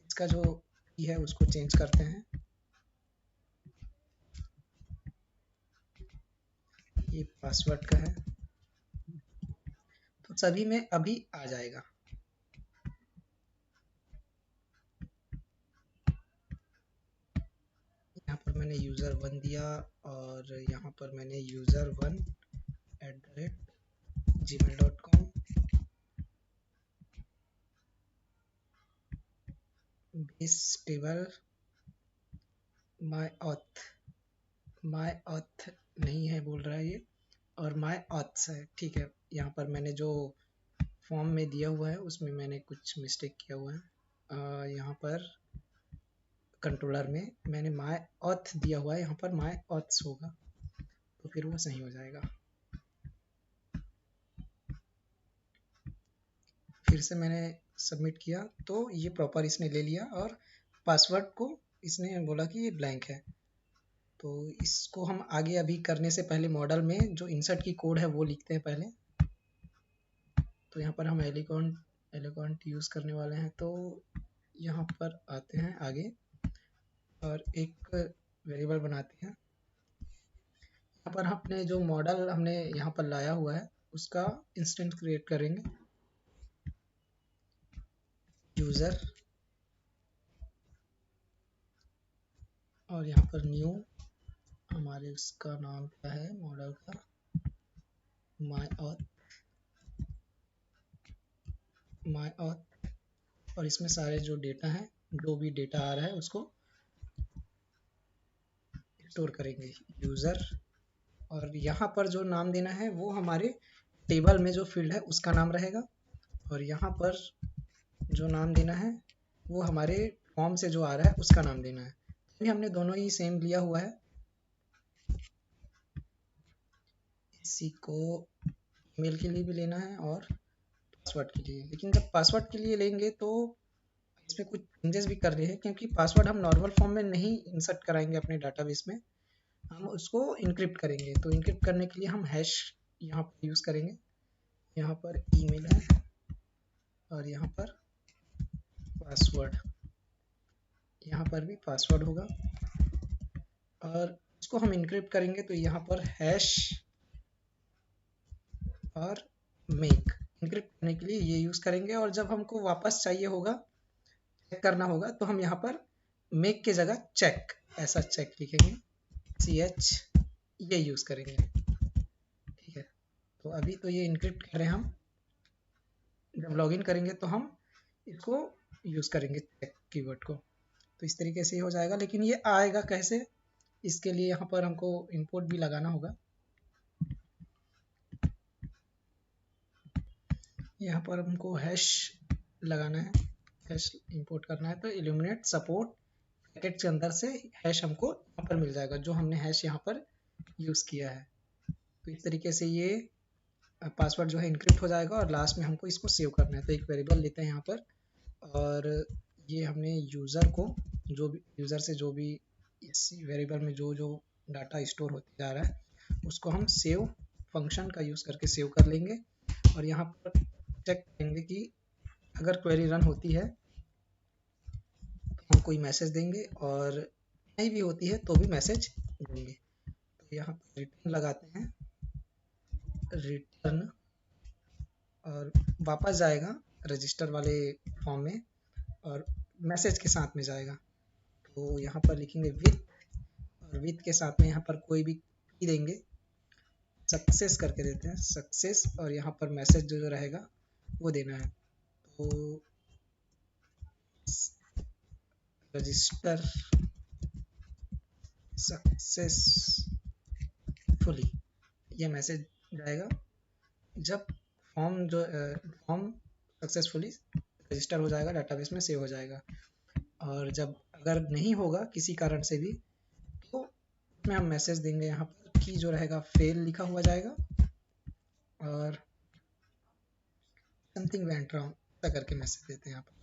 [SPEAKER 1] इसका जो की है उसको चेंज करते हैं, ये पासवर्ड का है, तो सभी में अभी आ जाएगा। यहाँ पर मैंने user1 दिया और यहाँ पर मैंने user1@gmail.com, बेस टेबल माई ऑथ नहीं है बोल रहा है ये, और माई ऑथ्स है, ठीक है। यहाँ पर मैंने जो फॉर्म में दिया हुआ है उसमें मैंने कुछ मिस्टेक किया हुआ है। यहाँ पर कंट्रोलर में मैंने माई ऑथ दिया हुआ है, यहाँ पर माई ऑथ्स होगा, तो फिर वो सही हो जाएगा। फिर से मैंने सबमिट किया तो ये प्रॉपर इसने ले लिया, और पासवर्ड को इसने बोला कि ये ब्लैंक है। तो इसको हम आगे अभी करने से पहले मॉडल में जो इंसर्ट की कोड है वो लिखते हैं पहले। तो यहाँ पर हम एलिकॉन्ट यूज़ करने वाले हैं, तो यहाँ पर आते हैं आगे और एक वेरिएबल बनाते हैं। यहाँ पर अपने जो मॉडल हमने यहाँ पर लाया हुआ है उसका इंस्टेंस क्रिएट करेंगे, यूज़र, और यहाँ पर न्यू, हमारे उसका नाम क्या है मॉडल का, माई ऑथ, और इसमें सारे जो डेटा हैं, जो भी डेटा आ रहा है उसको स्टोर करेंगे यूज़र, और यहाँ पर जो नाम देना है वो हमारे टेबल में जो फील्ड है उसका नाम रहेगा, और यहाँ पर जो नाम देना है वो हमारे फॉर्म से जो आ रहा है उसका नाम देना है। अभी हमने दोनों ही सेम लिया हुआ है। इसी को ईमेल के लिए भी लेना है और पासवर्ड के लिए, लेकिन जब पासवर्ड के लिए लेंगे तो इसमें कुछ चेंजेस भी कर रहे हैं, क्योंकि पासवर्ड हम नॉर्मल फॉर्म में नहीं इंसर्ट कराएंगे अपने डाटाबेस में, हम उसको इनक्रिप्ट करेंगे। तो इनक्रिप्ट करने के लिए हम हैश यहाँ पर यूज़ करेंगे। यहाँ पर ईमेल है और यहाँ पर पासवर्ड, यहाँ पर भी पासवर्ड होगा, और इसको हम इनक्रिप्ट करेंगे तो यहाँ पर हैश और मेक, इनक्रिप्ट करने के लिए ये यूज़ करेंगे, और जब हमको वापस चाहिए होगा, चेक करना होगा, तो हम यहाँ पर मेक के जगह चेक, ऐसा चेक लिखेंगे, CH, ये यूज़ करेंगे। ठीक है, तो अभी तो ये इनक्रिप्ट कर रहे हैं हम, जब लॉगिन करेंगे तो हम इसको यूज़ करेंगे चेक कीवर्ड को। तो इस तरीके से ही हो जाएगा, लेकिन ये आएगा कैसे, इसके लिए यहाँ पर हमको इंपोर्ट भी लगाना होगा। यहाँ पर हमको हैश लगाना है, हैश इंपोर्ट करना है, तो इल्यूमिनेट सपोर्ट पैकेट के अंदर से हैश हमको यहाँ पर मिल जाएगा, जो हमने हैश यहाँ पर यूज़ किया है। तो इस तरीके से ये पासवर्ड जो है इनक्रिप्ट हो जाएगा, और लास्ट में हमको इसको सेव करना है। तो एक वेरिएबल लेते हैं यहाँ पर, और ये हमने यूज़र को, जो भी यूज़र से जो भी इस वेरिएबल में जो जो डाटा स्टोर होते जा रहा है, उसको हम सेव फंक्शन का यूज़ करके सेव कर लेंगे, और यहाँ पर चेक करेंगे कि अगर क्वेरी रन होती है तो हम कोई मैसेज देंगे, और नहीं भी होती है तो भी मैसेज देंगे। तो यहाँ पर रिटर्न लगाते हैं, रिटर्न, और वापस जाएगा रजिस्टर वाले फॉर्म में, और मैसेज के साथ में जाएगा। तो यहाँ पर लिखेंगे विथ, और विथ के साथ में यहाँ पर कोई भी की देंगे, सक्सेस करके देते हैं, सक्सेस, और यहाँ पर मैसेज जो रहेगा वो देना है। तो रजिस्टर सक्सेसफुली, ये मैसेज जाएगा जब फॉर्म सक्सेसफुली रजिस्टर हो जाएगा, डाटाबेस में सेव हो जाएगा। और जब अगर नहीं होगा किसी कारण से भी, तो उसमें हम मैसेज देंगे, यहाँ पर की जो रहेगा फेल लिखा हुआ जाएगा, और समथिंग वेंट रॉन्ग ऐसा करके मैसेज देते हैं यहाँ पर,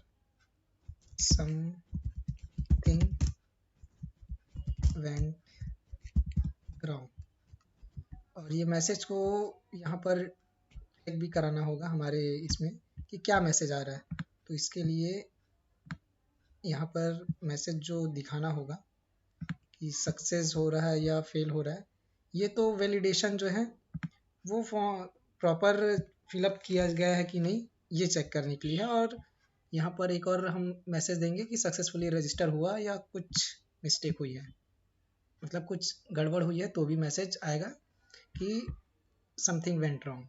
[SPEAKER 1] समथिंग वेंट रॉन्ग। और ये मैसेज को यहाँ पर चेक भी कराना होगा हमारे इसमें कि क्या मैसेज आ रहा है। तो इसके लिए यहाँ पर मैसेज जो दिखाना होगा कि सक्सेस हो रहा है या फेल हो रहा है, ये तो वैलिडेशन जो है वो प्रॉपर फिलअप किया गया है कि नहीं, ये चेक करने के लिए है। और यहाँ पर एक और हम मैसेज देंगे कि सक्सेसफुली रजिस्टर हुआ या कुछ मिस्टेक हुई है, मतलब कुछ गड़बड़ हुई है तो भी मैसेज आएगा कि समथिंग वेंट रॉन्ग।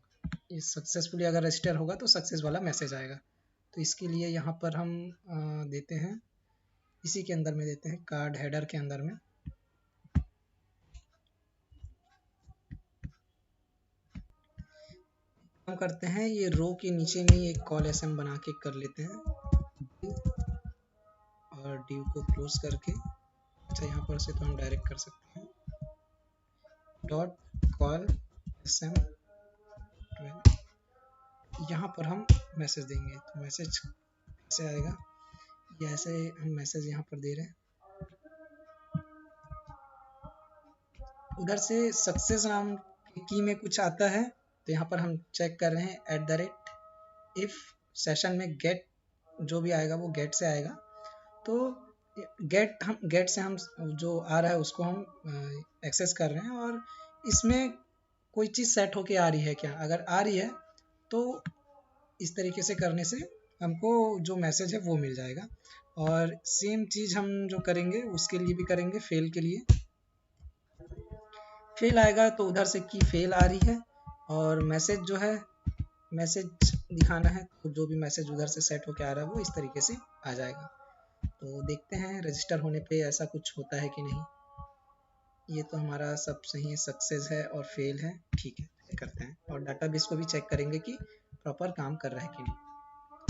[SPEAKER 1] ये सक्सेसफुली अगर रजिस्टर होगा तो सक्सेस वाला मैसेज आएगा। तो इसके लिए यहाँ पर हम देते हैं, इसी के अंदर में देते हैं, कार्ड हेडर के अंदर में, हम करते हैं ये रो के नीचे में एक कॉल एसएम बना के कर लेते हैं, और डिव को क्लोज करके, अच्छा यहाँ पर से तो हम डायरेक्ट कर सकते हैं, डॉट कॉल एसएम, यहाँ पर हम मैसेज देंगे। तो मैसेज कैसे आएगा, ये ऐसे हम मैसेज यहाँ पर दे रहे हैं, उधर से सक्सेस नाम की में कुछ आता है, तो यहाँ पर हम चेक कर रहे हैं @if सेशन में गेट जो भी आएगा वो गेट से आएगा। तो गेट से हम जो आ रहा है उसको हम एक्सेस कर रहे हैं, और इसमें कोई चीज़ सेट होके आ रही है क्या, अगर आ रही है तो इस तरीके से करने से हमको जो मैसेज है वो मिल जाएगा। और सेम चीज़ हम जो करेंगे उसके लिए भी करेंगे, फेल के लिए फेल आएगा तो उधर से की फेल आ रही है, और मैसेज जो है मैसेज दिखाना है, तो जो भी मैसेज उधर से सेट होके आ रहा है वो इस तरीके से आ जाएगा। तो देखते हैं रजिस्टर होने पे ऐसा कुछ होता है कि नहीं। ये तो हमारा सब सही है, सक्सेस है और फेल है, ठीक है, चेक करते हैं। और डाटाबेस को भी चेक करेंगे कि प्रॉपर काम कर रहा है कि नहीं।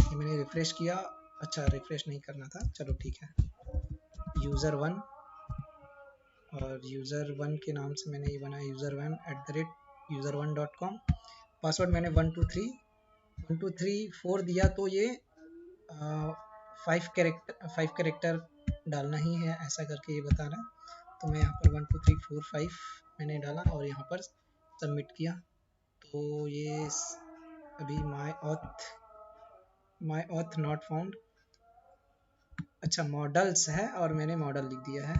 [SPEAKER 1] ये मैंने रिफ्रेश किया, अच्छा रिफ्रेश नहीं करना था, चलो ठीक है। user1, और user1 के नाम से मैंने ये बनाया user1@user1.com। पासवर्ड मैंने 123 दिया, तो ये 5 कैरेक्टर डालना ही है, ऐसा करके ये बता रहा है। तो मैं यहाँ पर 1 2 3 4 5 मैंने डाला और यहाँ पर सबमिट किया। तो ये अभी माई ऑथ नॉट फाउंड, अच्छा मॉडल्स है और मैंने मॉडल लिख दिया है।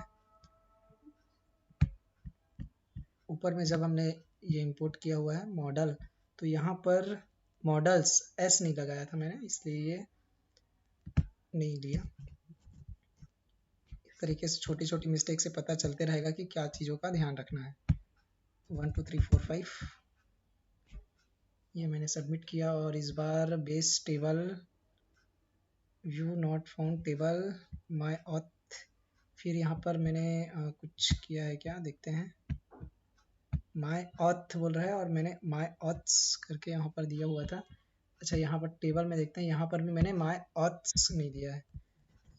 [SPEAKER 1] ऊपर में जब हमने ये इंपोर्ट किया हुआ है मॉडल, तो यहाँ पर मॉडल्स एस नहीं लगाया था मैंने, इसलिए ये नहीं लिया। इस तरीके से छोटी छोटी मिस्टेक से पता चलते रहेगा कि क्या चीज़ों का ध्यान रखना है। 1 2 3 4 5 ये मैंने सबमिट किया। और इस बार base table view not found table my auth, फिर यहाँ पर मैंने कुछ किया है क्या, देखते हैं। माय ऑथ बोल रहा है और मैंने माय ऑथ्स करके यहाँ पर दिया हुआ था। अच्छा, यहाँ पर टेबल में देखते हैं, यहाँ पर भी मैंने माय ऑथ्स नहीं दिया है।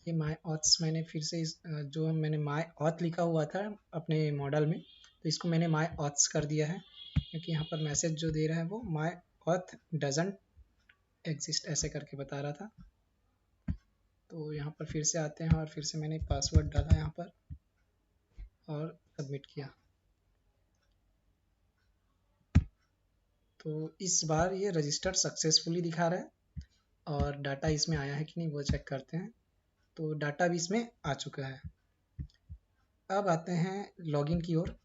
[SPEAKER 1] ये माय ऑथ्स मैंने फिर से जो मैंने माय ऑथ लिखा हुआ था अपने मॉडल में, तो इसको मैंने माय ऑथ्स कर दिया है, क्योंकि यहाँ पर मैसेज जो दे रहा है वो माय ऑथ डजंट एग्जिस्ट ऐसे करके बता रहा था। तो यहाँ पर फिर से आते हैं और फिर से मैंने पासवर्ड डाला यहाँ पर और सबमिट किया। तो इस बार ये रजिस्टर सक्सेसफुली दिखा रहा है और डाटा इसमें आया है कि नहीं वो चेक करते हैं। तो डाटा भी इसमें आ चुका है। अब आते हैं लॉगिन की ओर।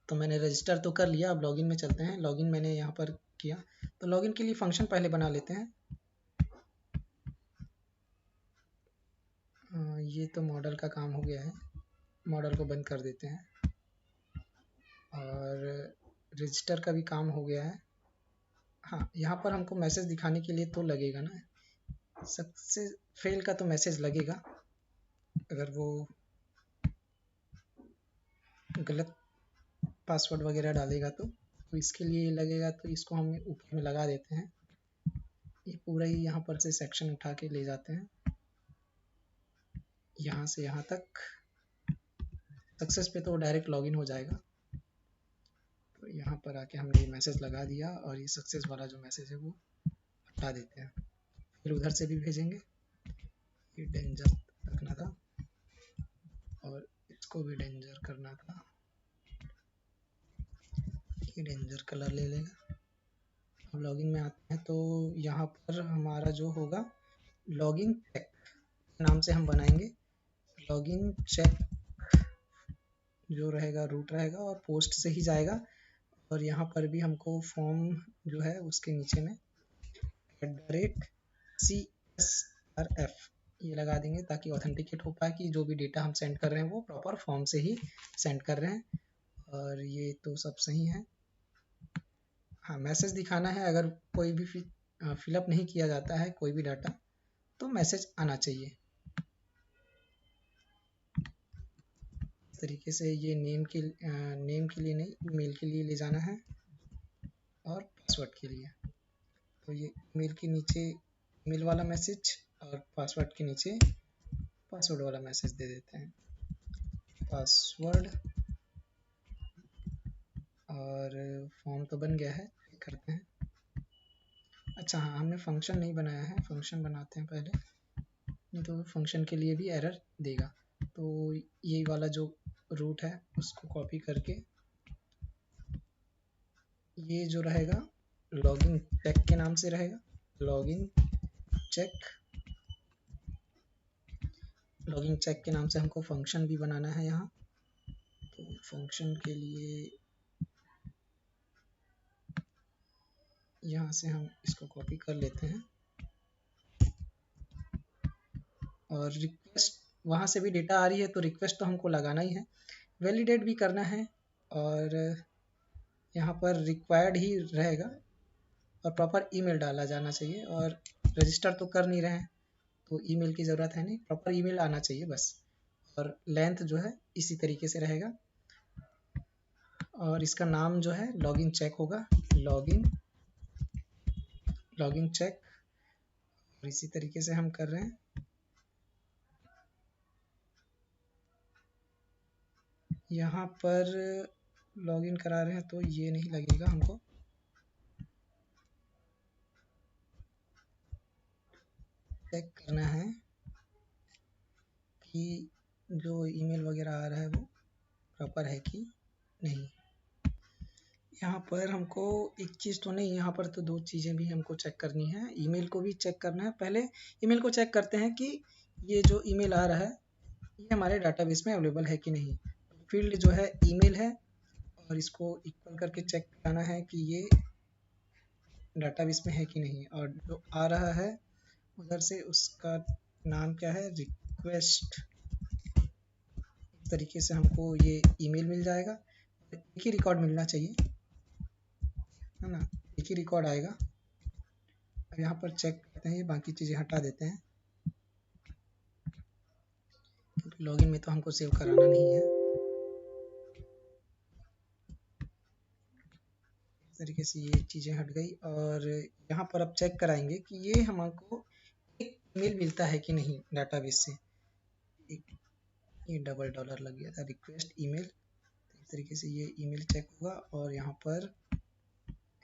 [SPEAKER 1] तो मैंने रजिस्टर तो कर लिया, अब लॉगिन में चलते हैं। लॉगिन मैंने यहाँ पर किया, तो लॉगिन के लिए फंक्शन पहले बना लेते हैं। ये तो मॉडल का काम हो गया है, मॉडल को बंद कर देते हैं। और रजिस्टर का भी काम हो गया है। हाँ, यहाँ पर हमको मैसेज दिखाने के लिए तो लगेगा ना, सक्सेस फेल का तो मैसेज लगेगा अगर वो गलत पासवर्ड वगैरह डालेगा तो इसके लिए लगेगा। तो इसको हम ऊपर में लगा देते हैं। ये पूरा ही यहाँ पर से सेक्शन उठा के ले जाते हैं, यहाँ से यहाँ तक। सक्सेस पे तो डायरेक्ट लॉगिन हो जाएगा। तो यहाँ पर आके हमने ये मैसेज लगा दिया और ये सक्सेस वाला जो मैसेज है वो हटा देते हैं। फिर उधर से भी भेजेंगे। ये डेंजर रखना था और इसको भी डेंजर करना था। ये डेंजर कलर ले लेगा। अब लॉगिन में आते हैं तो यहाँ पर हमारा जो होगा लॉगिन चेक नाम से हम बनाएंगे। लॉगिन चेक जो रहेगा रूट रहेगा और पोस्ट से ही जाएगा। और यहाँ पर भी हमको फॉर्म जो है उसके नीचे में @CSRF ये लगा देंगे ताकि ऑथेंटिकेट हो पाए कि जो भी डेटा हम सेंड कर रहे हैं वो प्रॉपर फॉर्म से ही सेंड कर रहे हैं। और ये तो सब सही है। हाँ, मैसेज दिखाना है, अगर कोई भी फिलअप नहीं किया जाता है कोई भी डाटा तो मैसेज आना चाहिए। इस तरीके से ये नेम के लिए नहीं, ईमेल के लिए ले जाना है और पासवर्ड के लिए। तो ये ईमेल के नीचे ईमेल वाला मैसेज और पासवर्ड के नीचे पासवर्ड वाला मैसेज दे देते हैं, पासवर्ड। और फॉर्म तो बन गया है, चेक करते हैं। अच्छा हाँ, हमने फंक्शन नहीं बनाया है, फंक्शन बनाते हैं पहले, नहीं तो फंक्शन के लिए भी एरर देगा। तो ये वाला जो रूट है उसको कॉपी करके ये जो रहेगा लॉगिन चेक के नाम से रहेगा, लॉगिन चेक। लॉगिन चेक के नाम से हमको फंक्शन भी बनाना है यहाँ। तो फंक्शन के लिए यहाँ से हम इसको कॉपी कर लेते हैं और रिक्वेस्ट वहाँ से भी डेटा आ रही है तो रिक्वेस्ट तो हमको लगाना ही है, वैलिडेट भी करना है। और यहाँ पर रिक्वायर्ड ही रहेगा और प्रॉपर ईमेल डाला जाना चाहिए। और रजिस्टर तो कर नहीं रहे हैं तो ईमेल की ज़रूरत है नहीं, प्रॉपर ईमेल आना चाहिए बस। और लेंथ जो है इसी तरीके से रहेगा। और इसका नाम जो है लॉगिन चेक होगा, लॉगिन चेक। और इसी तरीके से हम कर रहे हैं। यहाँ पर लॉगिन करा रहे हैं तो ये नहीं लगेगा हमको, चेक करना है कि जो ईमेल वगैरह आ रहा है वो प्रॉपर है कि नहीं। यहाँ पर हमको एक चीज़ तो नहीं, यहाँ पर तो दो चीज़ें भी हमको चेक करनी है। ईमेल को भी चेक करना है। पहले ईमेल को चेक करते हैं कि ये जो ईमेल आ रहा है ये हमारे डाटाबेस में अवेलेबल है कि नहीं। फील्ड जो है ईमेल है और इसको इक्वल करके चेक कराना है कि ये डाटाबेस में है कि नहीं, और जो आ रहा है उधर से उसका नाम क्या है, रिक्वेस्ट। इस तरीके से हमको ये ईमेल मिल जाएगा। एक ही रिकॉर्ड मिलना चाहिए, है ना, एक ही रिकॉर्ड आएगा। अब यहाँ पर चेक करते हैं, ये बाकी चीज़ें हटा देते हैं क्योंकि लॉगिन में तो हमको सेव कराना नहीं है। इस तरीके से ये चीज़ें हट गई, और यहाँ पर अब चेक कराएंगे कि ये हमको एक ईमेल मिलता है कि नहीं डाटाबेस से। ये डबल डॉलर लग गया था, रिक्वेस्ट ईमेल। इस तरीके से ये ईमेल चेक होगा, और यहाँ पर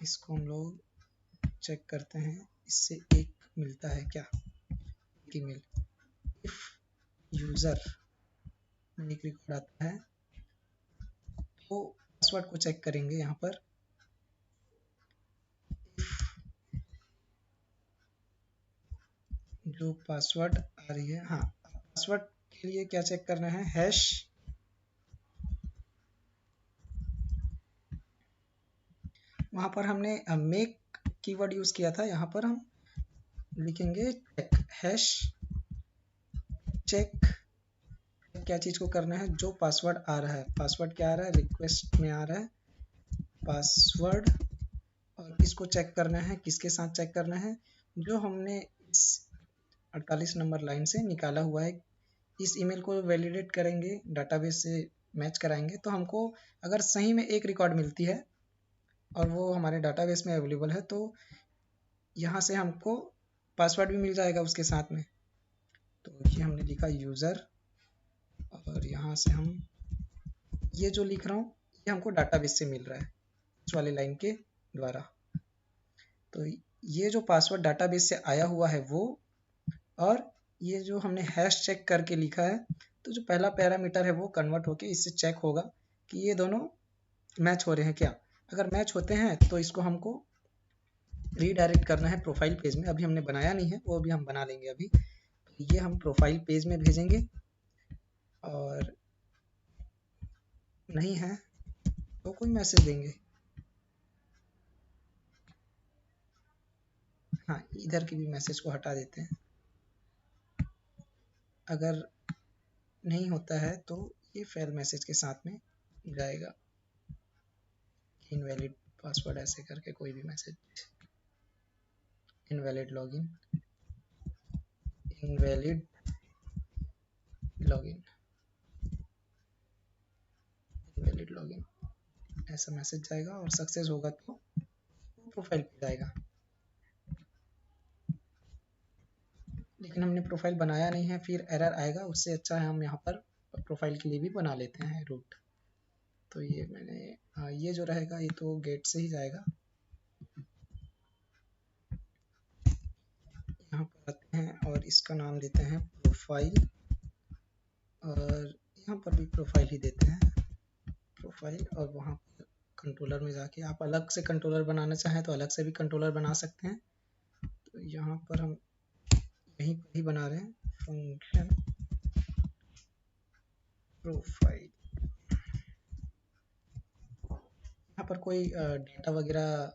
[SPEAKER 1] इसको हम लोग चेक करते हैं, इससे एक मिलता है क्या ईमेल। इफ यूज़र में एक रिकॉर्ड आता है तो पासवर्ड को चेक करेंगे। यहाँ पर जो पासवर्ड आ रही है, हाँ, पासवर्ड के लिए क्या चेक करना है, हैश। वहाँ पर हमने मेक कीवर्ड यूज़ किया था, यहाँ पर हम लिखेंगे चेक, हैश चेक। क्या चीज़ को करना है, जो पासवर्ड आ रहा है, पासवर्ड क्या आ रहा है, रिक्वेस्ट में आ रहा है पासवर्ड, और इसको चेक करना है, किसके साथ चेक करना है, जो हमने इस 48 नंबर लाइन से निकाला हुआ है। इस ईमेल को वैलिडेट करेंगे, डाटाबेस से मैच कराएंगे, तो हमको अगर सही में एक रिकॉर्ड मिलती है और वो हमारे डाटाबेस में अवेलेबल है, तो यहाँ से हमको पासवर्ड भी मिल जाएगा उसके साथ में। तो ये हमने लिखा यूज़र, और यहाँ से हम ये जो लिख रहा हूँ ये हमको डाटाबेस से मिल रहा है इस वाले लाइन के द्वारा। तो ये जो पासवर्ड डाटाबेस से आया हुआ है वो, और ये जो हमने हैश चेक करके लिखा है, तो जो पहला पैरामीटर है वो कन्वर्ट होके इससे चेक होगा कि ये दोनों मैच हो रहे हैं क्या। अगर मैच होते हैं तो इसको हमको रीडायरेक्ट करना है प्रोफाइल पेज में। अभी हमने बनाया नहीं है, वो भी हम बना लेंगे अभी। तो ये हम प्रोफाइल पेज में भेजेंगे, और नहीं है तो कोई मैसेज देंगे। हाँ, इधर की भी मैसेज को हटा देते हैं। अगर नहीं होता है तो ये फेल मैसेज के साथ में जाएगा, इनवैलिड पासवर्ड ऐसे करके कोई भी message, invalid login, invalid login, invalid login, ऐसा मैसेज जाएगा, और सक्सेस होगा तो प्रोफाइल पे जाएगा। लेकिन हमने प्रोफाइल बनाया नहीं है, फिर एरर आएगा, उससे अच्छा है हम यहाँ पर प्रोफाइल के लिए भी बना लेते हैं रूट। तो ये मैंने ये जो रहेगा ये तो गेट से ही जाएगा। यहाँ पर आते हैं और इसका नाम देते हैं प्रोफाइल, और यहाँ पर भी प्रोफाइल ही देते हैं प्रोफाइल। और वहाँ पर कंट्रोलर में जाके आप अलग से कंट्रोलर बनाना चाहें तो अलग से भी कंट्रोलर बना सकते हैं। तो यहाँ पर हम यहीं पर ही बना रहे हैं फंक्शन प्रोफाइल। यहाँ पर कोई डाटा वगैरह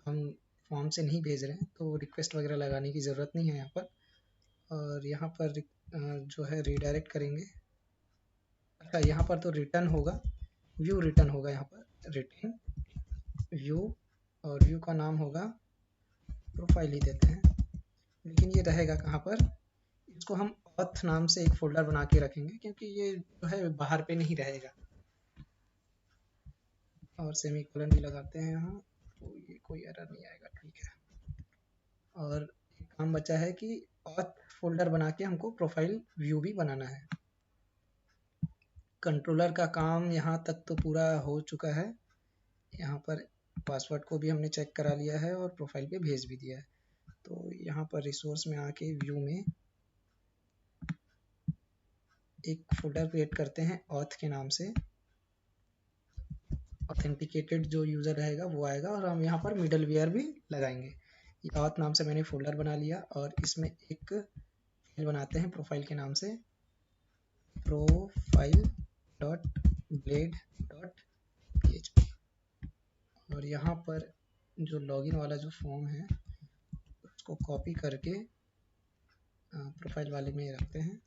[SPEAKER 1] हम फॉर्म से नहीं भेज रहे हैं, तो रिक्वेस्ट वगैरह लगाने की ज़रूरत नहीं है यहाँ पर। और यहाँ पर जो है रीडायरेक्ट करेंगे। अच्छा, यहाँ पर तो रिटर्न होगा, व्यू रिटर्न होगा, यहाँ पर रिटर्न व्यू, और व्यू का नाम होगा प्रोफाइल ही देते हैं। लेकिन ये रहेगा कहाँ पर, इसको हम ऑथ नाम से एक फोल्डर बना के रखेंगे, क्योंकि ये जो है बाहर पे नहीं रहेगा। और सेमीकोलन भी लगाते हैं यहाँ, तो ये कोई एरर नहीं आएगा, ठीक है। और एक काम बचा है कि ऑथ फोल्डर बना के हमको प्रोफाइल व्यू भी बनाना है। कंट्रोलर का काम यहाँ तक तो पूरा हो चुका है। यहाँ पर पासवर्ड को भी हमने चेक करा लिया है और प्रोफाइल पे भेज भी दिया है। तो यहाँ पर रिसोर्स में आके व्यू में एक फोल्डर क्रिएट करते हैं ऑथ के नाम से। ऑथेंटिकेटेड जो यूज़र रहेगा वो आएगा, और हम यहाँ पर मिडल वेयर भी लगाएंगे। ऑथ नाम से मैंने फोल्डर बना लिया, और इसमें एक फाइल बनाते हैं प्रोफाइल के नाम से, profile.blade.php। और यहाँ पर जो लॉगिन वाला जो फॉर्म है उसको कॉपी करके प्रोफाइल वाले में रखते हैं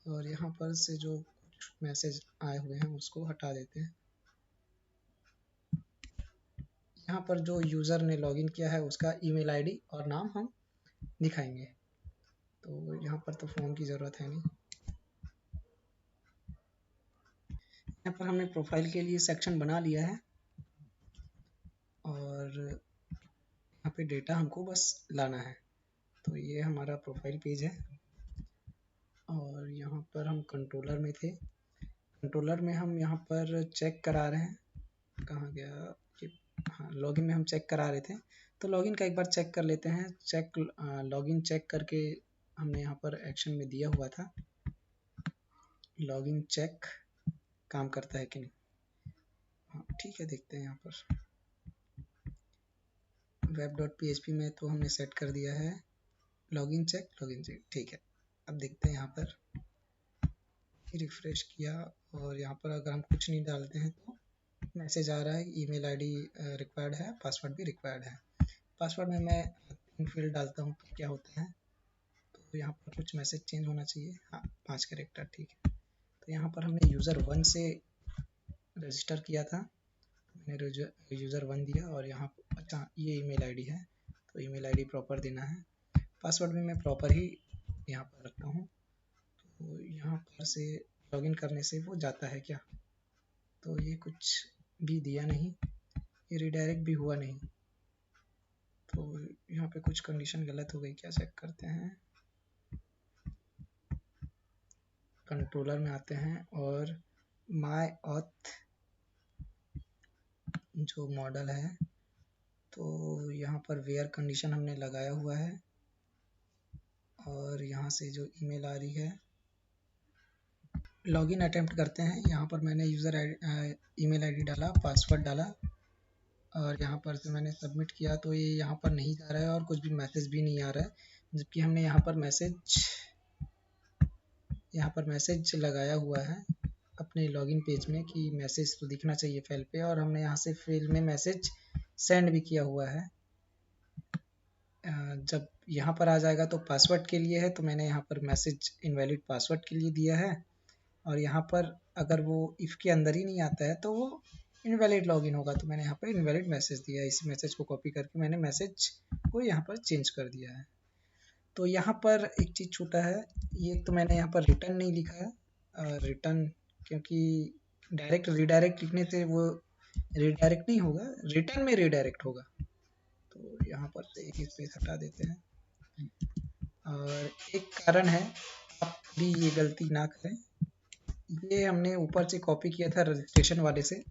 [SPEAKER 1] और यहाँ पर से जो कुछ मैसेज आए हुए हैं उसको हटा देते हैं। यहाँ पर जो यूज़र ने लॉगिन किया है उसका ईमेल आईडी और नाम हम दिखाएंगे। तो यहाँ पर तो फॉर्म की ज़रूरत है नहीं। यहाँ पर हमने प्रोफाइल के लिए सेक्शन बना लिया है और यहाँ पे डेटा हमको बस लाना है। तो ये हमारा प्रोफाइल पेज है और यहाँ पर हम कंट्रोलर में थे। कंट्रोलर में हम यहाँ पर चेक करा रहे हैं, कहाँ गया ये, हाँ लॉगिन में हम चेक करा रहे थे। तो लॉगिन का एक बार चेक कर लेते हैं। चेक लॉगिन चेक करके हमने यहाँ पर एक्शन में दिया हुआ था लॉगिन चेक काम करता है कि नहीं। हाँ ठीक है, देखते हैं यहाँ पर web.php में तो हमने सेट कर दिया है लॉगिन चेक ठीक है। अब देखते हैं यहाँ पर रिफ्रेश किया और यहाँ पर अगर हम कुछ नहीं डालते हैं तो मैसेज आ रहा है ईमेल आईडी रिक्वायर्ड है, पासवर्ड भी रिक्वायर्ड है। पासवर्ड में मैं 3 फील्ड डालता हूँ तो क्या होता है, तो यहाँ पर कुछ मैसेज चेंज होना चाहिए। हाँ 5 कैरेक्टर ठीक है। तो यहाँ पर हमने यूज़र 1 से रजिस्टर किया था, मैंने यूज़र 1 दिया और यहाँ अच्छा ये ईमेल आईडी है तो ईमेल आईडी प्रॉपर देना है। पासवर्ड भी मैं प्रॉपर ही यहाँ पर रखता हूँ। तो यहाँ पर से लॉगिन करने से वो जाता है क्या, तो ये कुछ भी दिया नहीं, ये रिडायरेक्ट भी हुआ नहीं। तो यहाँ पे कुछ कंडीशन गलत हो गई क्या, चेक करते हैं। कंट्रोलर में आते हैं और माय ऑथ जो मॉडल है तो यहाँ पर वेयर कंडीशन हमने लगाया हुआ है और यहाँ से जो ईमेल आ रही है लॉगिन अटेम्प्ट करते हैं। यहाँ पर मैंने यूज़र ईमेल आईडी डाला, पासवर्ड डाला और यहाँ पर से मैंने सबमिट किया तो ये यहाँ पर नहीं जा रहा है और कुछ भी मैसेज भी नहीं आ रहा है, जबकि हमने यहाँ पर मैसेज लगाया हुआ है अपने लॉगिन पेज में कि मैसेज तो दिखना चाहिए फाइल पे, और हमने यहाँ से फाइल में मैसेज सेंड भी किया हुआ है। जब यहाँ पर आ जाएगा तो पासवर्ड के लिए है तो मैंने यहाँ पर मैसेज इनवैलिड पासवर्ड के लिए दिया है, और यहाँ पर अगर वो इफ़ के अंदर ही नहीं आता है तो वो इनवैलिड लॉगिन होगा, तो मैंने यहाँ पर इनवैलिड मैसेज दिया है। इस मैसेज को कॉपी करके मैंने मैसेज को यहाँ पर चेंज कर दिया है। तो यहाँ पर एक चीज़ छूटा है, ये तो मैंने यहाँ पर रिटर्न नहीं लिखा है, रिटर्न क्योंकि डायरेक्ट रिडायरेक्ट लिखने से वो रिडायरेक्ट नहीं होगा, रिटर्न में रिडायरेक्ट होगा। तो यहाँ पर से एक स्पेस हटा देते हैं। और एक कारण है, आप भी ये गलती ना करें, ये हमने ऊपर से कॉपी किया था रजिस्ट्रेशन वाले से,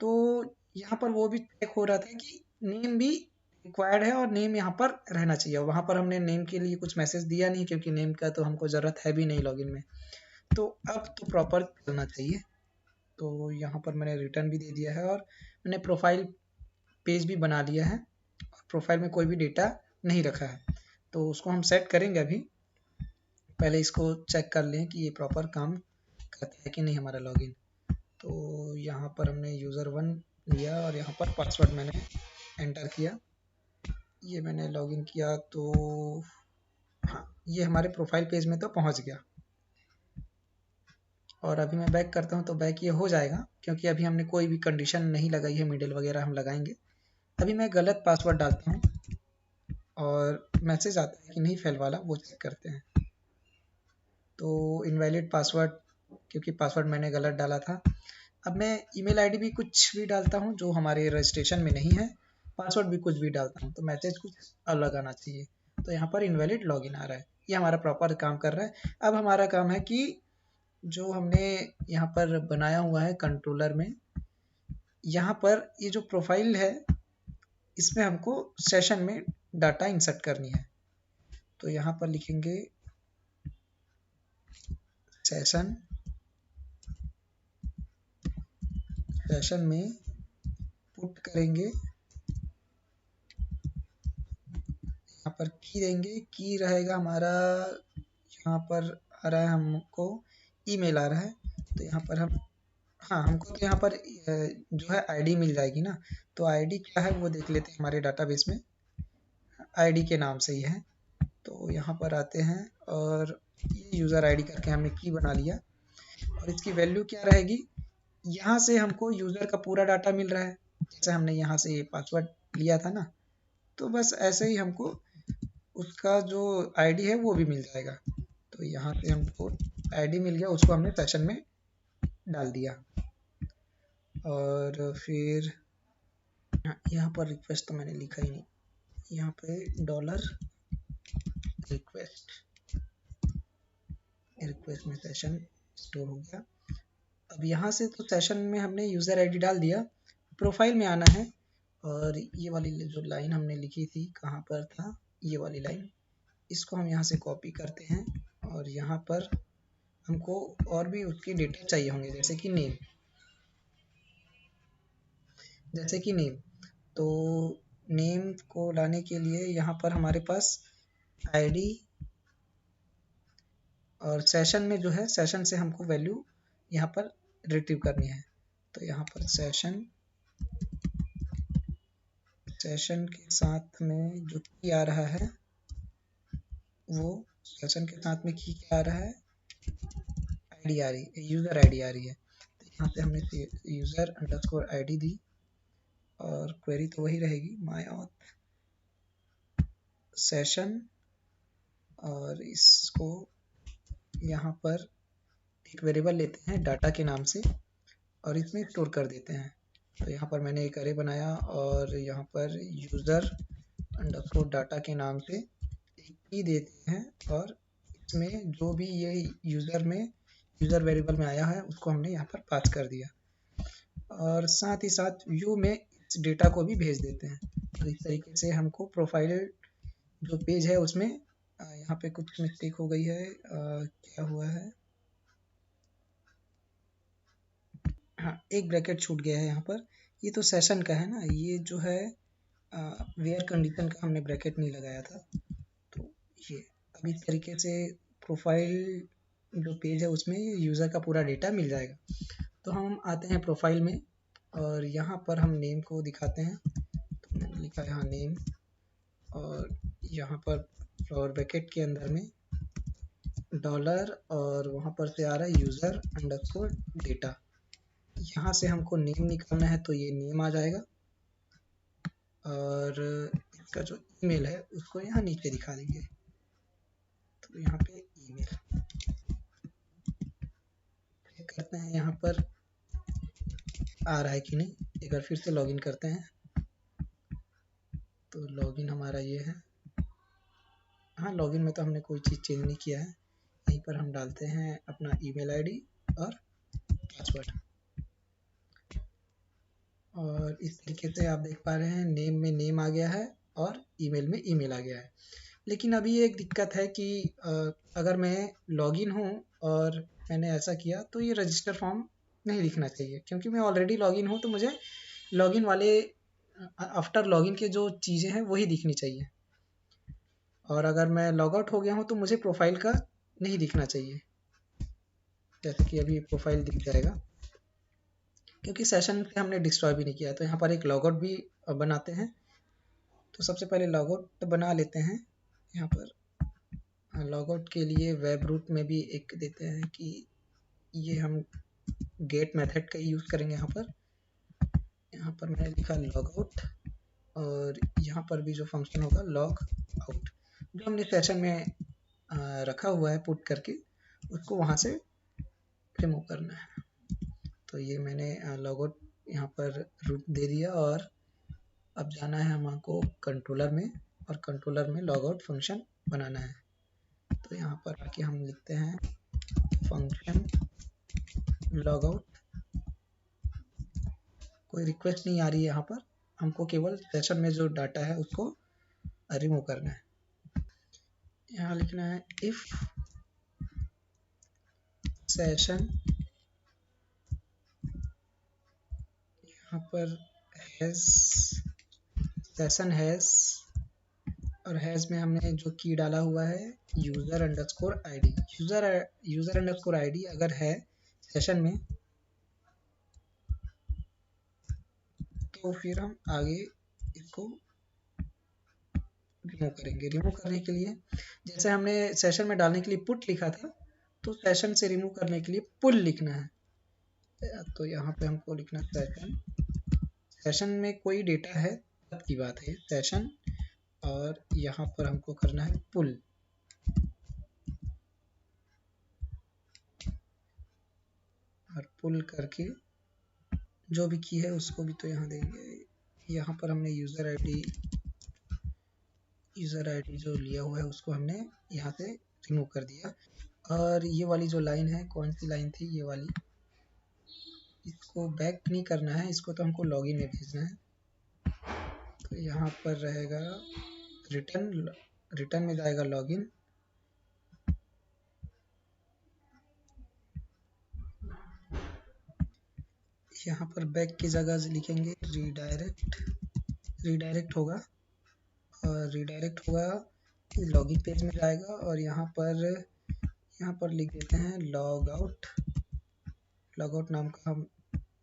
[SPEAKER 1] तो यहाँ पर वो भी चेक हो रहा था कि नेम भी रिक्वायर्ड है और नेम यहाँ पर रहना चाहिए। वहाँ पर हमने नेम के लिए कुछ मैसेज दिया नहीं क्योंकि नेम का तो हमको ज़रूरत है भी नहीं लॉगिन में। तो अब तो प्रॉपर चलना चाहिए। तो यहाँ पर मैंने रिटर्न भी दे दिया है और मैंने प्रोफाइल पेज भी बना लिया है। प्रोफाइल में कोई भी डेटा नहीं रखा है, तो उसको हम सेट करेंगे अभी। पहले इसको चेक कर लें कि ये प्रॉपर काम करता है कि नहीं हमारा लॉगिन। तो यहाँ पर हमने यूज़र 1 लिया और यहाँ पर पासवर्ड मैंने एंटर किया। ये मैंने लॉगिन किया तो हाँ ये हमारे प्रोफाइल पेज में तो पहुँच गया। और अभी मैं बैक करता हूँ तो बैक ये हो जाएगा क्योंकि अभी हमने कोई भी कंडीशन नहीं लगाई है, मिडिल वगैरह हम लगाएंगे। अभी मैं गलत पासवर्ड डालता हूँ और मैसेज आता है कि नहीं फेल वाला, वो चेक करते हैं। तो इनवैलिड पासवर्ड, क्योंकि पासवर्ड मैंने गलत डाला था। अब मैं ईमेल आईडी भी कुछ भी डालता हूँ जो हमारे रजिस्ट्रेशन में नहीं है, पासवर्ड भी कुछ भी डालता हूँ तो मैसेज कुछ अलग आना चाहिए। तो यहाँ पर इनवैलिड लॉगिन आ रहा है, ये हमारा प्रॉपर काम कर रहा है। अब हमारा काम है कि जो हमने यहाँ पर बनाया हुआ है कंट्रोलर में, यहाँ पर ये जो प्रोफाइल है इसमें हमको सेशन में डाटा इंसर्ट करनी है। तो यहाँ पर लिखेंगे सेशन में पुट करेंगे, यहाँ पर की देंगे, की रहेगा हमारा, यहाँ पर आ रहा है हमको ईमेल आ रहा है तो यहाँ पर हम हाँ, हमको तो यहाँ पर जो है आईडी मिल जाएगी ना, तो आईडी क्या है वो देख लेते हैं। हमारे डाटाबेस में आईडी के नाम से ही है, तो यहाँ पर आते हैं और ये यूज़र आईडी करके हमने की बना लिया। और इसकी वैल्यू क्या रहेगी, यहाँ से हमको यूज़र का पूरा डाटा मिल रहा है, जैसे हमने यहाँ से पासवर्ड लिया था ना, तो बस ऐसे ही हमको उसका जो आईडी है वो भी मिल जाएगा। तो यहाँ से हमको आईडी मिल गया, उसको हमने सेशन में डाल दिया। और फिर यहाँ पर रिक्वेस्ट तो मैंने लिखा ही नहीं, यहाँ पे डॉलर रिक्वेस्ट में सेशन स्टोर हो गया। अब यहाँ से तो सेशन में हमने यूज़र आईडी डाल दिया, प्रोफाइल में आना है और ये वाली जो लाइन हमने लिखी थी, कहाँ पर था ये वाली लाइन, इसको हम यहाँ से कॉपी करते हैं और यहाँ पर हमको और भी उसके डेटा चाहिए होंगे, जैसे कि नेम। तो नेम को लाने के लिए यहाँ पर हमारे पास आईडी और सेशन में जो है, सेशन से हमको वैल्यू यहाँ पर रिट्रीव करनी है। तो यहाँ पर सेशन के साथ में जो की आ रहा है, वो सेशन के साथ में की क्या आ रहा है, आईडी आ रही है, यूज़र आईडी आ रही है। तो यहाँ पे हमने यूज़र अंडरस्कोर आईडी दी और क्वेरी तो वही रहेगी, माय ऑथ सेशन, और इसको यहाँ पर एक वेरिएबल लेते हैं डाटा के नाम से और इसमें स्टोर कर देते हैं। तो यहाँ पर मैंने एक अरे बनाया और यहाँ पर यूज़र अंडरस्कोर डाटा के नाम से एक की देते हैं और इसमें जो भी ये यूज़र वेरिएबल में आया है उसको हमने यहाँ पर पास कर दिया और साथ ही साथ व्यू में इस डेटा को भी भेज देते हैं। तो इस तरीके से हमको प्रोफाइल जो पेज है उसमें यहाँ पे कुछ मिस्टेक हो गई है, क्या हुआ है, हाँ एक ब्रैकेट छूट गया है यहाँ पर, ये तो सेशन का है ना, ये जो है वेयर कंडीशन का हमने ब्रैकेट नहीं लगाया था। तो ये अब इस तरीके से प्रोफाइल जो पेज है उसमें यूज़र का पूरा डेटा मिल जाएगा। तो हम आते हैं प्रोफाइल में और यहाँ पर हम नेम को दिखाते हैं। तो मैंने लिखा यहाँ नेम और यहाँ पर फ्लावर ब्रैकेट के अंदर में डॉलर और वहाँ पर से आ रहा है यूज़र अंडरस्कोर डेटा। यहाँ से हमको नेम निकालना है तो ये नेम आ जाएगा और इसका जो ईमेल है उसको यहाँ नीचे दिखा देंगे। तो यहाँ पे ईमेल करते हैं, यहाँ पर आ रहा है कि नहीं, एक बार फिर से लॉगिन करते हैं। तो लॉगिन हमारा ये है, हाँ लॉगिन में तो हमने कोई चीज़ चेंज नहीं किया है। यहीं पर हम डालते हैं अपना ईमेल आईडी और पासवर्ड और इस तरीके से आप देख पा रहे हैं नेम में नेम आ गया है और ईमेल में ईमेल आ गया है। लेकिन अभी एक दिक्कत है कि अगर मैं लॉगिन हूँ और मैंने ऐसा किया तो ये रजिस्टर फॉर्म नहीं दिखना चाहिए, क्योंकि मैं ऑलरेडी लॉगिन हूँ तो मुझे लॉगिन वाले आफ्टर लॉगिन के जो चीज़ें हैं वही दिखनी चाहिए। और अगर मैं लॉग आउट हो गया हूँ तो मुझे प्रोफाइल का नहीं दिखना चाहिए, जैसे कि अभी प्रोफाइल दिख जाएगा, क्योंकि सेशन पे हमने डिस्ट्रॉय भी नहीं किया। तो यहाँ पर एक लॉग आउट भी बनाते हैं। तो सबसे पहले लॉग आउट बना लेते हैं। यहाँ पर लॉग आउट के लिए वेब रूट में भी एक देते हैं कि ये हम गेट मेथड का यूज़ करेंगे। यहाँ पर मैंने लिखा लॉग आउट और यहाँ पर भी जो फंक्शन होगा लॉग आउट, जो हमने सेशन में रखा हुआ है पुट करके, उसको वहाँ से रिमूव करना है। तो ये मैंने लॉग आउट यहाँ पर रूट दे दिया और अब जाना है हमको कंट्रोलर में और कंट्रोलर में लॉग आउट फंक्शन बनाना है। तो यहाँ पर आके हम लिखते हैं फंक्शन लॉग आउट। कोई रिक्वेस्ट नहीं आ रही है यहाँ पर, हमको केवल सेशन में जो डाटा है उसको रिमूव करना है। यहाँ लिखना है इफ सेशन, यहाँ पर हैज, सेशन हैज, और हैज में हमने जो की डाला हुआ है user underscore ID. User underscore ID अगर है सेशन में तो फिर हम आगे इसको रिमूव करेंगे। रिमूव करने के लिए जैसे हमने सेशन में डालने के लिए पुट लिखा था, तो सेशन से रिमूव करने के लिए पुल लिखना है। तो यहाँ पे हमको लिखना सेशन, सेशन में कोई डेटा है तब की बात है सेशन, और यहाँ पर हमको करना है पुल। और पुल करके जो भी की है उसको भी तो यहाँ देंगे। यहाँ पर हमने यूज़र आईडी जो लिया हुआ है उसको हमने यहाँ से रिमूव कर दिया। और ये वाली जो लाइन है, कौन सी लाइन थी ये वाली, इसको बैक नहीं करना है, इसको तो हमको लॉगिन में भेजना है। तो यहाँ पर रहेगा रिटर्न में जाएगा लॉगिन, यहाँ पर बैक की जगह लिखेंगे रीडायरेक्ट होगा, और रीडायरेक्ट होगा लॉगिन पेज में जाएगा। और यहाँ पर लिख देते हैं लॉग आउट नाम का हम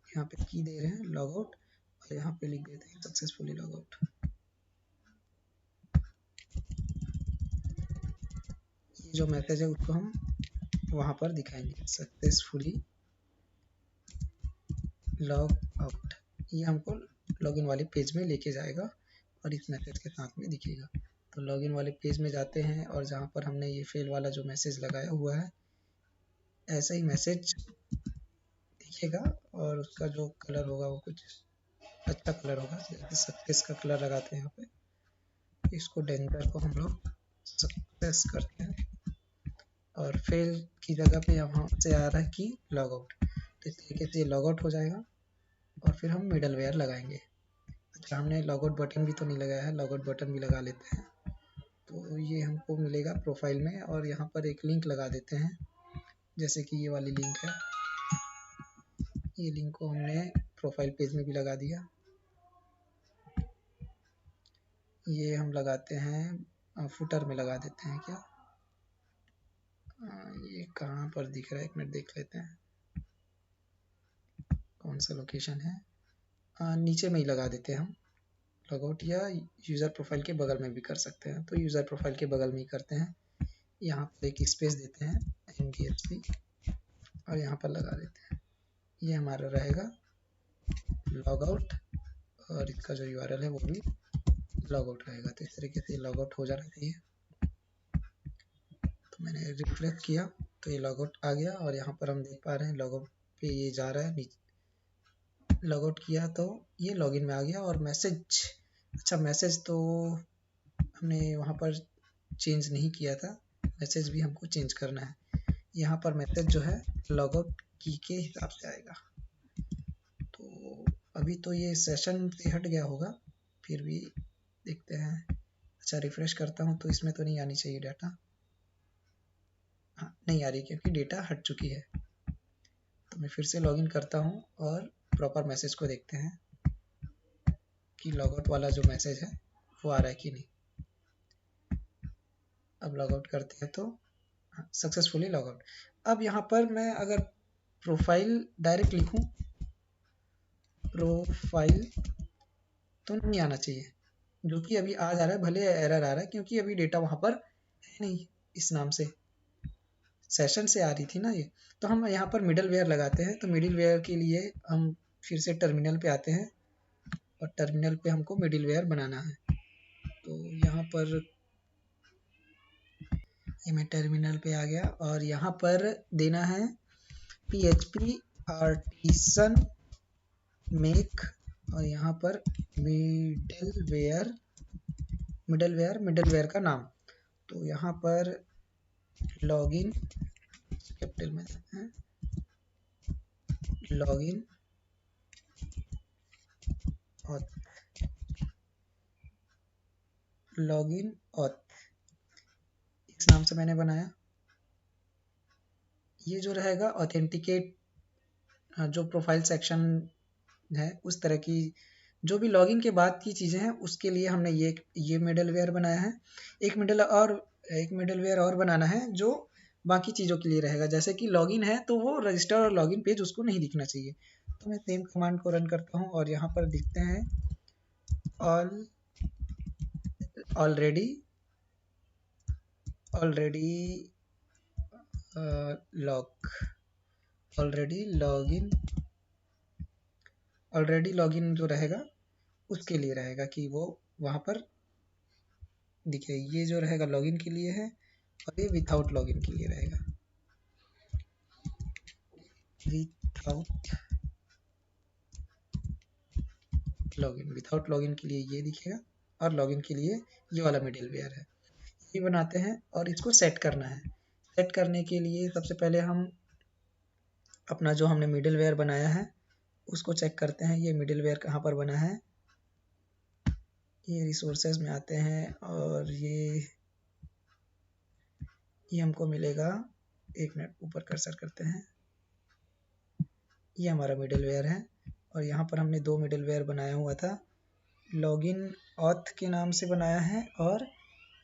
[SPEAKER 1] यहाँ पे की दे रहे हैं लॉग आउट, और यहाँ पे लिख देते हैं सक्सेसफुली लॉग आउट। ये जो मैसेज है उसको हम वहाँ पर दिखाएंगे सक्सेसफुली लॉग आउट। ये हमको लॉगिन वाले पेज में लेके जाएगा और इस मैसेज के साथ में दिखेगा। तो लॉगिन वाले पेज में जाते हैं और जहाँ पर हमने ये फेल वाला जो मैसेज लगाया हुआ है ऐसा ही मैसेज दिखेगा, और उसका जो कलर होगा वो कुछ अच्छा कलर होगा, जैसे सक्सेस का कलर लगाते हैं यहाँ पे। इसको डेंजर को हम लोग सक्सेस करते हैं, और फेल की जगह पे यहाँ से आ रहा है कि लॉग आउट। तो इस तरीके से ये लॉग आउट हो जाएगा, और फिर हम मिडल वेयर लगाएंगे। अच्छा, हमने लॉग आउट बटन भी तो नहीं लगाया है, लॉग आउट बटन भी लगा लेते हैं। तो ये हमको मिलेगा प्रोफाइल में, और यहाँ पर एक लिंक लगा देते हैं, जैसे कि ये वाली लिंक है। ये लिंक को हमने प्रोफाइल पेज में भी लगा दिया। ये हम लगाते हैं फुटर में लगा देते हैं क्या, ये कहाँ पर दिख रहा है, एक मिनट देख लेते हैं कौन सा लोकेशन है। नीचे में ही लगा देते हैं हम लॉगआउट, या यूज़र प्रोफाइल के बगल में भी कर सकते हैं। तो यूज़र प्रोफाइल के बगल में ही करते हैं। यहाँ पर एक स्पेस देते हैं NDSP, और यहाँ पर लगा देते हैं। ये हमारा रहेगा लॉगआउट, और इसका जो URL है वो भी लॉगआउट रहेगा। तो इस तरीके से लॉगआउट हो जाना चाहिए। तो मैंने रिफ्रेश किया तो ये लॉगआउट आ गया, और यहाँ पर हम देख पा रहे हैं लॉगआउट पे ये जा रहा है नीचे। लॉगआउट किया तो ये लॉगिन में आ गया। और मैसेज, अच्छा मैसेज तो हमने वहाँ पर चेंज नहीं किया था, मैसेज भी हमको चेंज करना है। यहाँ पर मैसेज जो है लॉगआउट की के हिसाब से आएगा। तो अभी तो ये सेशन से हट गया होगा, फिर भी देखते हैं। अच्छा, रिफ्रेश करता हूँ तो इसमें तो नहीं आनी चाहिए डाटा, हाँ नहीं आ रही क्योंकि डेटा हट चुकी है। तो मैं फिर से लॉगिन करता हूँ और प्रॉपर मैसेज को देखते हैं कि लॉगआउट वाला जो मैसेज है वो आ रहा है कि नहीं। अब लॉगआउट करते हैं तो सक्सेसफुली लॉगआउट। अब यहाँ पर मैं अगर प्रोफाइल डायरेक्ट लिखूँ, प्रोफाइल तो नहीं आना चाहिए, जो कि अभी आ जा रहा है, भले एरर आ रहा है क्योंकि अभी डेटा वहाँ पर है नहीं। इस नाम से सेशन से आ रही थी ना ये। तो हम यहाँ पर मिडल वेयर लगाते हैं। तो मिडिल वेयर के लिए हम फिर से टर्मिनल पे आते हैं, और टर्मिनल पे हमको मिडिल वेयर बनाना है। तो यहाँ पर ये मैं टर्मिनल पे आ गया, और यहाँ पर देना है PHP आर्टिसन मेक, और यहाँ पर मिडल वेयर का नाम। तो यहाँ पर लॉगिन कैपिटल में देते हैं, लॉगिन ऑथ इस नाम से मैंने बनाया। ये जो रहेगा ऑथेंटिकेट, जो प्रोफाइल सेक्शन है उस तरह की जो भी लॉगिन के बाद की चीज़ें हैं उसके लिए हमने ये मिडल वेयर बनाया है। एक मिडल वेयर और बनाना है जो बाकी चीज़ों के लिए रहेगा। जैसे कि लॉगिन है तो वो रजिस्टर और लॉगिन पेज उसको नहीं दिखना चाहिए। तो मैं सेम कमांड को रन करता हूँ और यहाँ पर दिखते हैं ऑलरेडी लॉगिन जो रहेगा उसके लिए रहेगा कि वो वहाँ पर दिखे। ये जो रहेगा लॉगिन के लिए है और ये विथआउट लॉगिन के लिए रहेगा। विथआउट लॉगिन के लिए ये दिखेगा और लॉगिन के लिए ये वाला मिडिलवेयर है। ये बनाते हैं और इसको सेट करना है। सेट करने के लिए सबसे पहले हम अपना जो हमने मिडिलवेयर बनाया है उसको चेक करते हैं। ये मिडिलवेयर कहाँ पर बना है, ये रिसोर्सेज में आते हैं और ये हमको मिलेगा। एक मिनट ऊपर कर्सर करते हैं। ये हमारा मिडिलवेयर है और यहाँ पर हमने दो मिडिलवेयर बनाया हुआ था। लॉगिन ऑथ के नाम से बनाया है और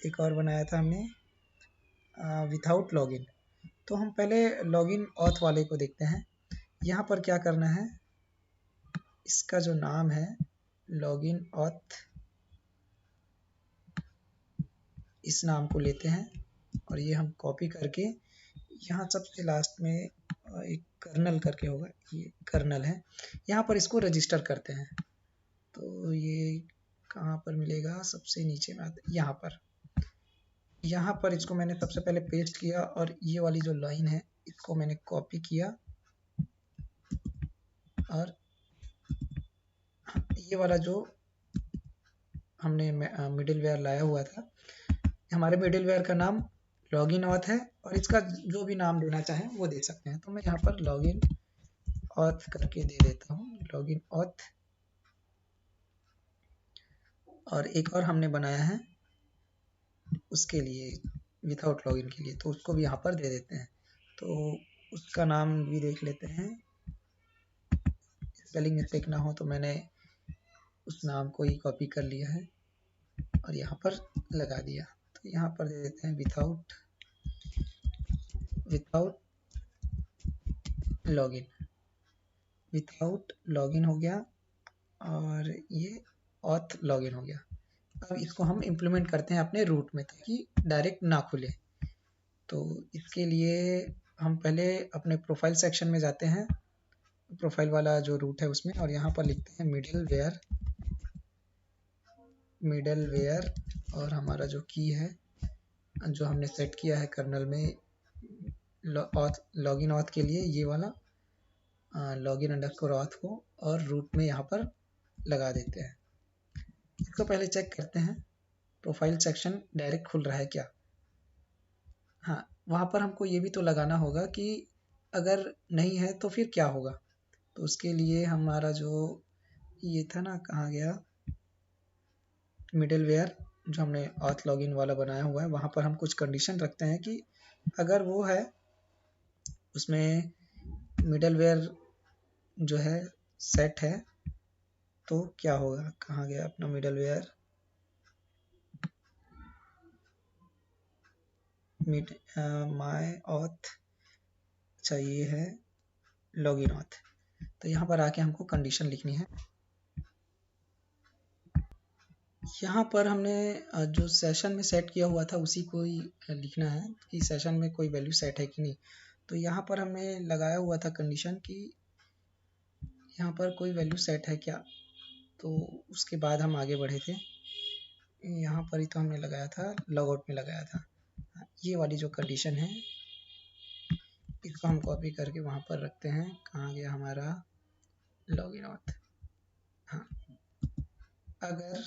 [SPEAKER 1] एक और बनाया था हमने विथआउट लॉगिन। तो हम पहले लॉगिन ऑथ वाले को देखते हैं। यहाँ पर क्या करना है, इसका जो नाम है लॉगिन ऑथ, इस नाम को लेते हैं और ये हम कॉपी करके यहाँ सबसे लास्ट में एक कर्नल करके होगा, ये कर्नल है, यहाँ पर इसको रजिस्टर करते हैं। तो ये कहाँ पर मिलेगा, सबसे नीचे में आता है यहाँ पर इसको मैंने सबसे पहले पेस्ट किया और ये वाली जो लाइन है इसको मैंने कॉपी किया और ये वाला जो हमने मिडिलवेयर लाया हुआ था, हमारे मिडिलवेयर का नाम लॉगिन ऑथ है और इसका जो भी नाम देना चाहें वो दे सकते हैं। तो मैं यहाँ पर लॉगिन ऑथ करके दे देता हूँ, लॉगिन ऑथ। और एक और हमने बनाया है उसके लिए विथआउट लॉगिन के लिए, तो उसको भी यहाँ पर दे देते हैं। तो उसका नाम भी देख लेते हैं, स्पेलिंग मिस्टेक ना हो तो मैंने उस नाम को ही कॉपी कर लिया है और यहाँ पर लगा दिया। तो यहाँ पर दे देते हैं विथआउट लॉगिन। विथआउट लॉगिन हो गया और ये ऑथ लॉगिन हो गया। अब इसको हम इम्प्लीमेंट करते हैं अपने रूट में ताकि डायरेक्ट ना खुले। तो इसके लिए हम पहले अपने प्रोफाइल सेक्शन में जाते हैं, प्रोफाइल वाला जो रूट है उसमें, और यहाँ पर लिखते हैं मिडलवेयर और हमारा जो की है जो हमने सेट किया है कर्नल में लॉगिन ऑथ के लिए, ये वाला लॉगिन अंडरस्कोर ऑथ को, और रूट में यहाँ पर लगा देते हैं। इसको पहले चेक करते हैं प्रोफाइल सेक्शन डायरेक्ट खुल रहा है क्या। हाँ, वहाँ पर हमको ये भी तो लगाना होगा कि अगर नहीं है तो फिर क्या होगा। तो उसके लिए हमारा जो ये था ना, कहाँ गया, मिडिलवेयर जो हमने ऑथ लॉगिन वाला बनाया हुआ है, वहाँ पर हम कुछ कंडीशन रखते हैं कि अगर वो है उसमें मिडिलवेयर जो है सेट है तो क्या होगा। कहाँ गया अपना मिडिलवेयर, माय ऑथ, अच्छा ये है लॉगिन ऑथ। तो यहाँ पर आके हमको कंडीशन लिखनी है। यहाँ पर हमने जो सेशन में सेट किया हुआ था उसी को ही लिखना है कि सेशन में कोई वैल्यू सेट है कि नहीं। तो यहाँ पर हमने लगाया हुआ था कंडीशन कि यहाँ पर कोई वैल्यू सेट है क्या, तो उसके बाद हम आगे बढ़े थे। यहाँ पर ही तो हमने लगाया था, लॉगआउट में लगाया था। ये वाली जो कंडीशन है इसको हम कॉपी करके वहाँ पर रखते हैं। कहाँ गया हमारा लॉगिन ऑथ। हाँ, अगर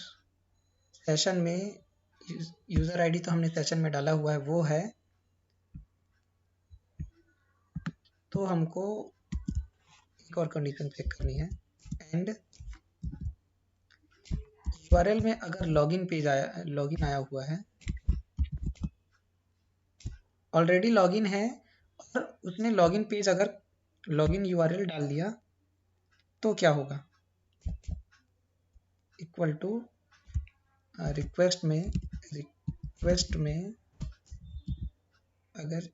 [SPEAKER 1] सेशन में यूज़र आईडी तो हमने सेशन में डाला हुआ है वो है, तो हमको एक और कंडीशन चेक करनी है। एंड यूआरएल में अगर लॉगिन आया हुआ है, ऑलरेडी लॉगिन है और उसने लॉगिन पेज अगर लॉगिन यूआरएल डाल दिया तो क्या होगा, इक्वल टू रिक्वेस्ट में अगर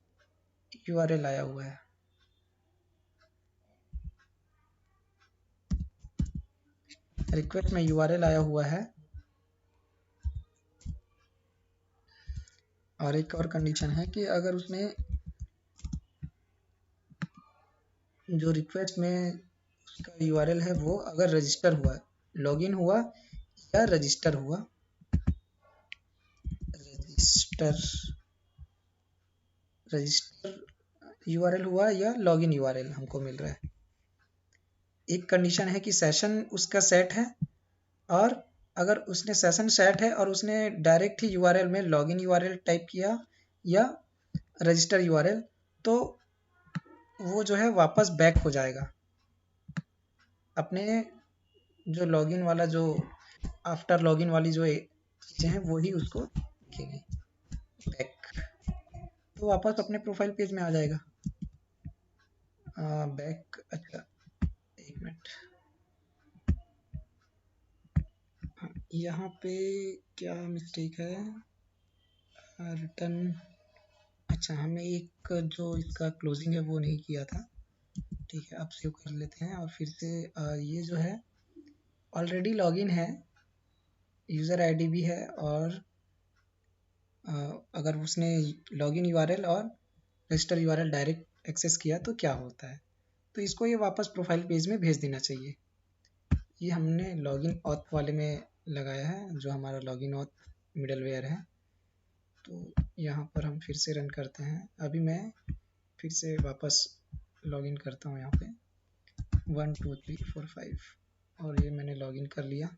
[SPEAKER 1] URL आया हुआ है। रिक्वेस्ट में URL आया हुआ है। और एक और कंडीशन है कि अगर उसमें जो रिक्वेस्ट में उसका URL है वो अगर रजिस्टर हुआ, लॉगिन हुआ या रजिस्टर हुआ, रजिस्टर URL हुआ या लॉगिन URL हमको मिल रहा है। एक कंडीशन है कि सेशन उसका सेट है, और अगर उसने सेशन सेट है और उसने डायरेक्ट ही URL में लॉगिन URL टाइप किया या रजिस्टर URL, तो वो जो है वापस बैक हो जाएगा अपने जो लॉगिन वाला, जो आफ्टर लॉगिन वाली जो चीज़ें हैं वही उसको दिखेगी बैक, तो वापस अपने प्रोफाइल पेज में आ जाएगा। बैक, अच्छा एक मिनट, यहाँ पे क्या मिस्टेक है, रिटर्न, अच्छा हमने एक जो इसका क्लोजिंग है वो नहीं किया था, ठीक है अब सेव कर लेते हैं। और फिर से ये जो है ऑलरेडी लॉगिन है, यूज़र आईडी भी है, और अगर उसने लॉगिन URL और रजिस्टर URL डायरेक्ट एक्सेस किया तो क्या होता है, तो इसको ये वापस प्रोफाइल पेज में भेज देना चाहिए। ये हमने लॉगिन ऑथ वाले में लगाया है, जो हमारा लॉगिन ऑथ मिडलवेयर है। तो यहाँ पर हम फिर से रन करते हैं। अभी मैं फिर से वापस लॉगिन करता हूँ यहाँ पे 1 2 3 4 5, और ये मैंने लॉगिन कर लिया।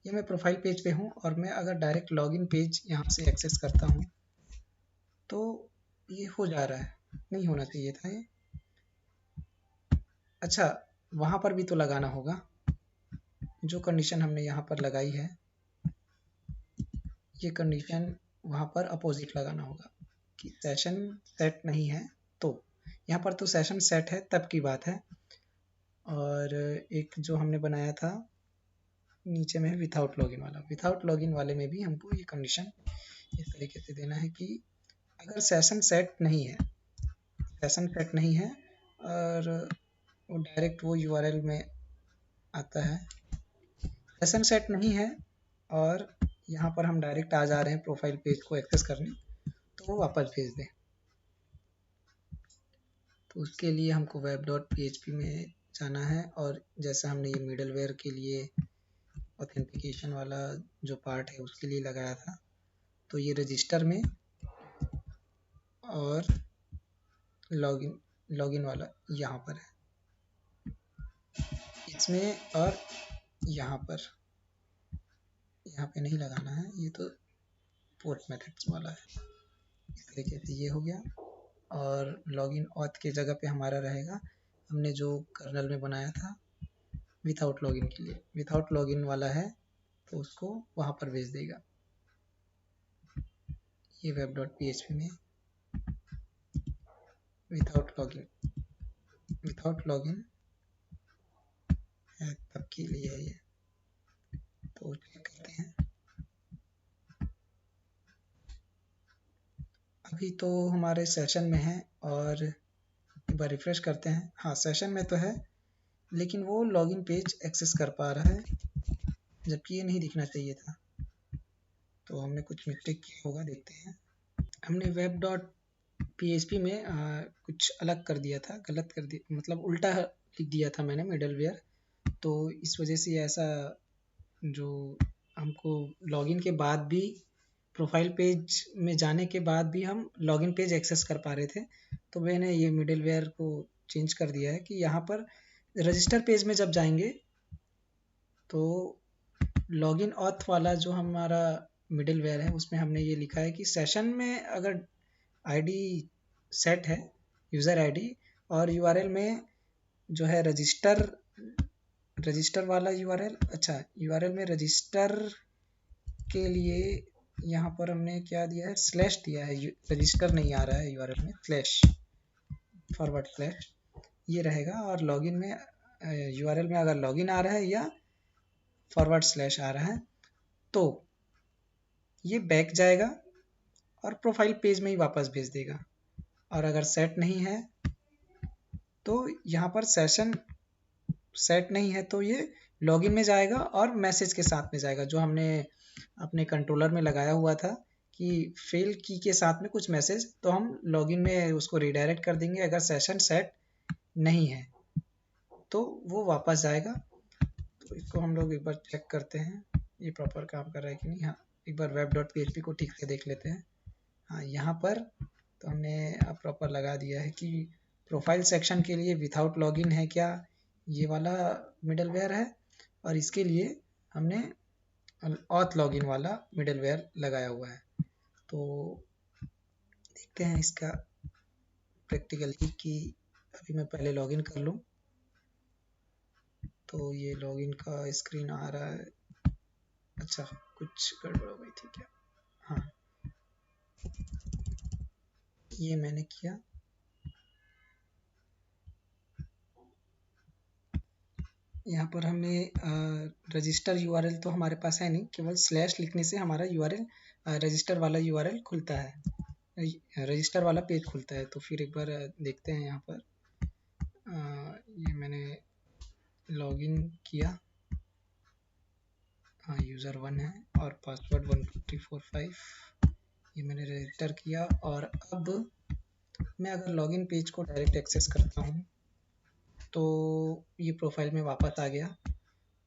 [SPEAKER 1] ये मैं प्रोफाइल पेज पे हूँ, और मैं अगर डायरेक्ट लॉगिन पेज यहाँ से एक्सेस करता हूँ तो ये हो जा रहा है, नहीं होना चाहिए था ये। अच्छा, वहाँ पर भी तो लगाना होगा, जो कंडीशन हमने यहाँ पर लगाई है ये कंडीशन वहाँ पर अपोजिट लगाना होगा कि सेशन सेट नहीं है। तो यहाँ पर तो सेशन सेट है तब की बात है, और एक जो हमने बनाया था नीचे में विथआउट लॉगिन वाला, विथआउट लॉगिन वाले में भी हमको ये कंडीशन इस तरीके से देना है कि अगर सेशन सेट नहीं है, सेशन सेट नहीं है और वो डायरेक्ट वो URL में आता है, सेशन सेट नहीं है और यहाँ पर हम डायरेक्ट आ जा रहे हैं प्रोफाइल पेज को एक्सेस करने, तो वो वापस भेज दें। तो उसके लिए हमको web.php में जाना है, और जैसा हमने ये मिडलवेयर के लिए ऑथेंटिकेशन वाला जो पार्ट है उसके लिए लगाया था, तो ये रजिस्टर में और लॉगिन वाला यहाँ पर है, इसमें और यहाँ पे नहीं लगाना है, ये तो पोस्ट मेथड्स वाला है। इस तरीके से ये हो गया, और लॉगिन ऑथ के जगह पे हमारा रहेगा हमने जो कर्नल में बनाया था विथआउट लॉगिन के लिए, विथआउट लॉगिन वाला है तो उसको वहाँ पर भेज देगा। ये web.php में विथआउट लॉगिन है तब के लिए है ये, तो चेक करते हैं। अभी तो हमारे सेशन में है, और एक बार रिफ्रेश करते हैं। हाँ, सेशन में तो है लेकिन वो लॉगिन पेज एक्सेस कर पा रहा है, जबकि ये नहीं दिखना चाहिए था। तो हमने कुछ मिस्टेक किया होगा, देखते हैं। हमने web.php में कुछ अलग कर दिया था, गलत कर दिया, मतलब उल्टा लिख दिया था मैंने मिडलवेयर, तो इस वजह से ऐसा जो हमको लॉगिन के बाद भी प्रोफाइल पेज में जाने के बाद भी हम लॉगिन पेज एक्सेस कर पा रहे थे, तो मैंने ये मिडलवेयर को चेंज कर दिया है कि यहाँ पर रजिस्टर पेज में जब जाएंगे तो लॉगिन ऑथ वाला जो हमारा मिडलवेयर है उसमें हमने ये लिखा है कि सेशन में अगर आईडी सेट है, यूज़र आईडी, और URL में जो है रजिस्टर वाला URL, अच्छा URL में रजिस्टर के लिए यहाँ पर हमने क्या दिया है, स्लैश दिया है, रजिस्टर नहीं आ रहा है URL में, स्लैश फॉरवर्ड स्लैश ये रहेगा, और लॉगिन में URL में अगर लॉगिन आ रहा है या फॉरवर्ड स्लैश आ रहा है तो ये बैक जाएगा और प्रोफाइल पेज में ही वापस भेज देगा। और अगर सेट नहीं है तो यहाँ पर सेशन सेट नहीं है तो ये लॉगिन में जाएगा और मैसेज के साथ में जाएगा, जो हमने अपने कंट्रोलर में लगाया हुआ था कि फेल की के साथ में कुछ मैसेज, तो हम लॉगिन में उसको रिडायरेक्ट कर देंगे। अगर सेशन सेट नहीं है तो वो वापस जाएगा। तो इसको हम लोग एक बार चेक करते हैं ये प्रॉपर काम कर रहा है कि नहीं। हाँ, एक बार web.php को ठीक से देख लेते हैं। हाँ, यहाँ पर तो हमने प्रॉपर लगा दिया है कि प्रोफाइल सेक्शन के लिए विथआउट लॉगिन है क्या, ये वाला मिडलवेयर है, और इसके लिए हमने ऑथ लॉगिन वाला मिडलवेयर लगाया हुआ है। तो देखते हैं इसका प्रैक्टिकली कि अभी मैं पहले लॉगिन कर लूँ। तो ये लॉगिन का स्क्रीन आ रहा है। अच्छा, कुछ गड़बड़ हो गई थी क्या? हाँ, ये मैंने किया। यहाँ पर हमें रजिस्टर यूआरएल तो हमारे पास है नहीं, केवल स्लैश लिखने से हमारा यूआरएल रजिस्टर वाला यूआरएल खुलता है, रजिस्टर वाला पेज खुलता है। तो फिर एक बार देखते हैं। यहाँ पर ये मैंने लॉगिन किया। हाँ, यूज़र 1 है और पासवर्ड 12345, ये मैंने रजिस्टर किया। और अब मैं अगर लॉगिन पेज को डायरेक्ट एक्सेस करता हूँ तो ये प्रोफाइल में वापस आ गया।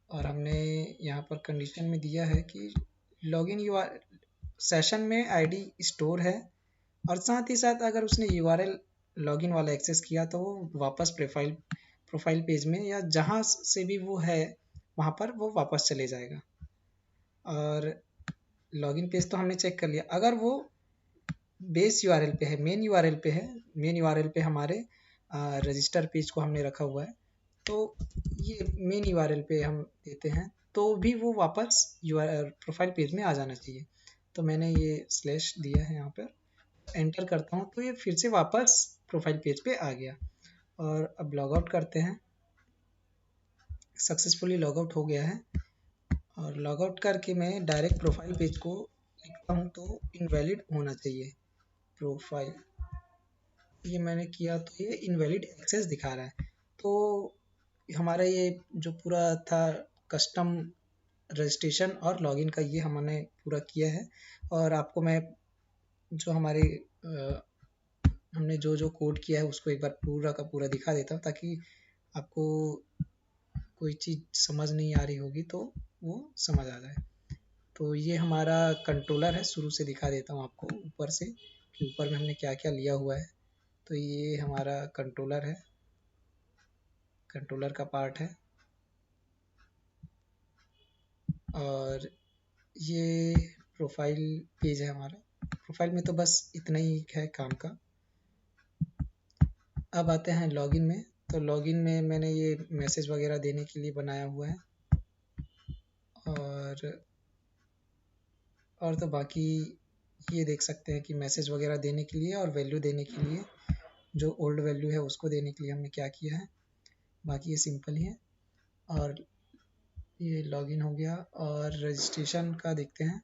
[SPEAKER 1] और हमने यहाँ पर कंडीशन में दिया है कि लॉगिन सेशन में आईडी स्टोर है, और साथ ही साथ अगर उसने यूआरएल लॉगिन वाला एक्सेस किया तो वो वापस प्रोफाइल पेज में या जहाँ से भी वो है वहाँ पर वो वापस चले जाएगा। और लॉगिन पेज तो हमने चेक कर लिया। अगर वो बेस यूआरएल पे है, मेन यूआरएल पे है, मेन यूआरएल पे हमारे रजिस्टर पेज को हमने रखा हुआ है, तो ये मेन यूआरएल पे हम देते हैं तो भी वो वापस प्रोफाइल पेज में आ जाना चाहिए। तो मैंने ये स्लैश दिया है, यहाँ पर एंटर करता हूँ तो ये फिर से वापस प्रोफाइल पेज पे आ गया। और अब लॉग आउट करते हैं। सक्सेसफुली लॉग आउट हो गया है। और लॉग आउट करके मैं डायरेक्ट प्रोफाइल पेज को लिखता हूँ तो इनवैलिड होना चाहिए प्रोफाइल। ये मैंने किया तो ये इनवैलिड एक्सेस दिखा रहा है। तो हमारा ये जो पूरा था कस्टम रजिस्ट्रेशन और लॉगिन का, ये हमने पूरा किया है। और आपको मैं जो हमारे हमने जो जो कोड किया है उसको एक बार पूरा का पूरा दिखा देता हूँ, ताकि आपको कोई चीज़ समझ नहीं आ रही होगी तो वो समझ आ जाए। तो ये हमारा कंट्रोलर है, शुरू से दिखा देता हूँ आपको ऊपर से कि ऊपर में हमने क्या क्या लिया हुआ है। तो ये हमारा कंट्रोलर है, कंट्रोलर का पार्ट है। और ये प्रोफाइल पेज है हमारा। प्रोफाइल में तो बस इतना ही है काम का। अब आते हैं लॉगिन में। तो लॉगिन में मैंने ये मैसेज वगैरह देने के लिए बनाया हुआ है। और तो बाकी ये देख सकते हैं कि मैसेज वगैरह देने के लिए और वैल्यू देने के लिए, जो ओल्ड वैल्यू है उसको देने के लिए हमने क्या किया है। बाकी ये सिंपल ही है। और ये लॉगिन हो गया। और रजिस्ट्रेशन का देखते हैं।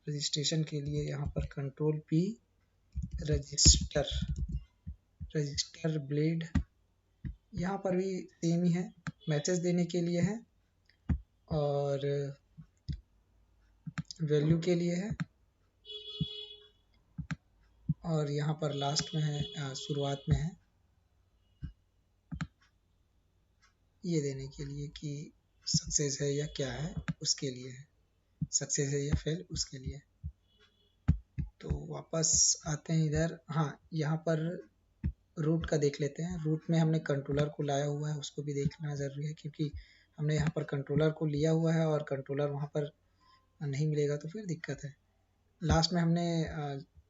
[SPEAKER 1] रजिस्ट्रेशन के लिए यहाँ पर कंट्रोल पी, रजिस्टर ब्लेड, यहाँ पर भी सेम ही है, मैसेज देने के लिए है और वैल्यू के लिए है। और यहाँ पर लास्ट में है, शुरुआत में है, ये देने के लिए कि सक्सेस है या क्या है, उसके लिए है, सक्सेस है या फेल उसके लिए। तो वापस आते हैं इधर। हाँ, यहाँ पर रूट का देख लेते हैं। रूट में हमने कंट्रोलर को लाया हुआ है, उसको भी देखना ज़रूरी है, क्योंकि हमने यहाँ पर कंट्रोलर को लिया हुआ है और कंट्रोलर वहाँ पर नहीं मिलेगा तो फिर दिक्कत है। लास्ट में हमने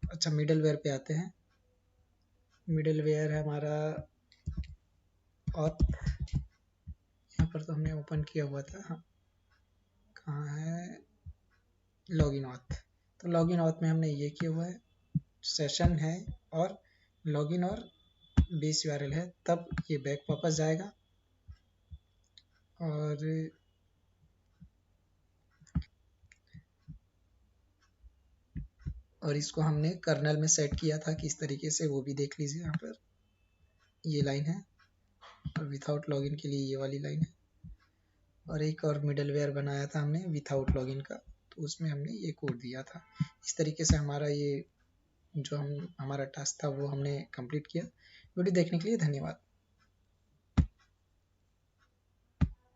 [SPEAKER 1] अच्छा, मिडल वेयर पे आते हैं। मिडल वेयर है हमारा ऑथ, यहाँ पर तो हमने ओपन किया हुआ था। हाँ, कहाँ है, लॉगिन ऑथ। तो लॉगिन ऑथ में हमने ये किया हुआ है, सेशन है और लॉगिन और बेस यूआरएल है, तब ये बैक वापस जाएगा। और और इसको हमने कर्नल में सेट किया था किस तरीके से, वो भी देख लीजिए। यहाँ पर ये लाइन है और विथआउट लॉगिन के लिए ये वाली लाइन है, और एक और मिडलवेयर बनाया था हमने विथआउट लॉगिन का, तो उसमें हमने ये कोड दिया था। इस तरीके से हमारा ये जो हमारा टास्क था वो हमने कंप्लीट किया। वीडियो देखने के लिए धन्यवाद।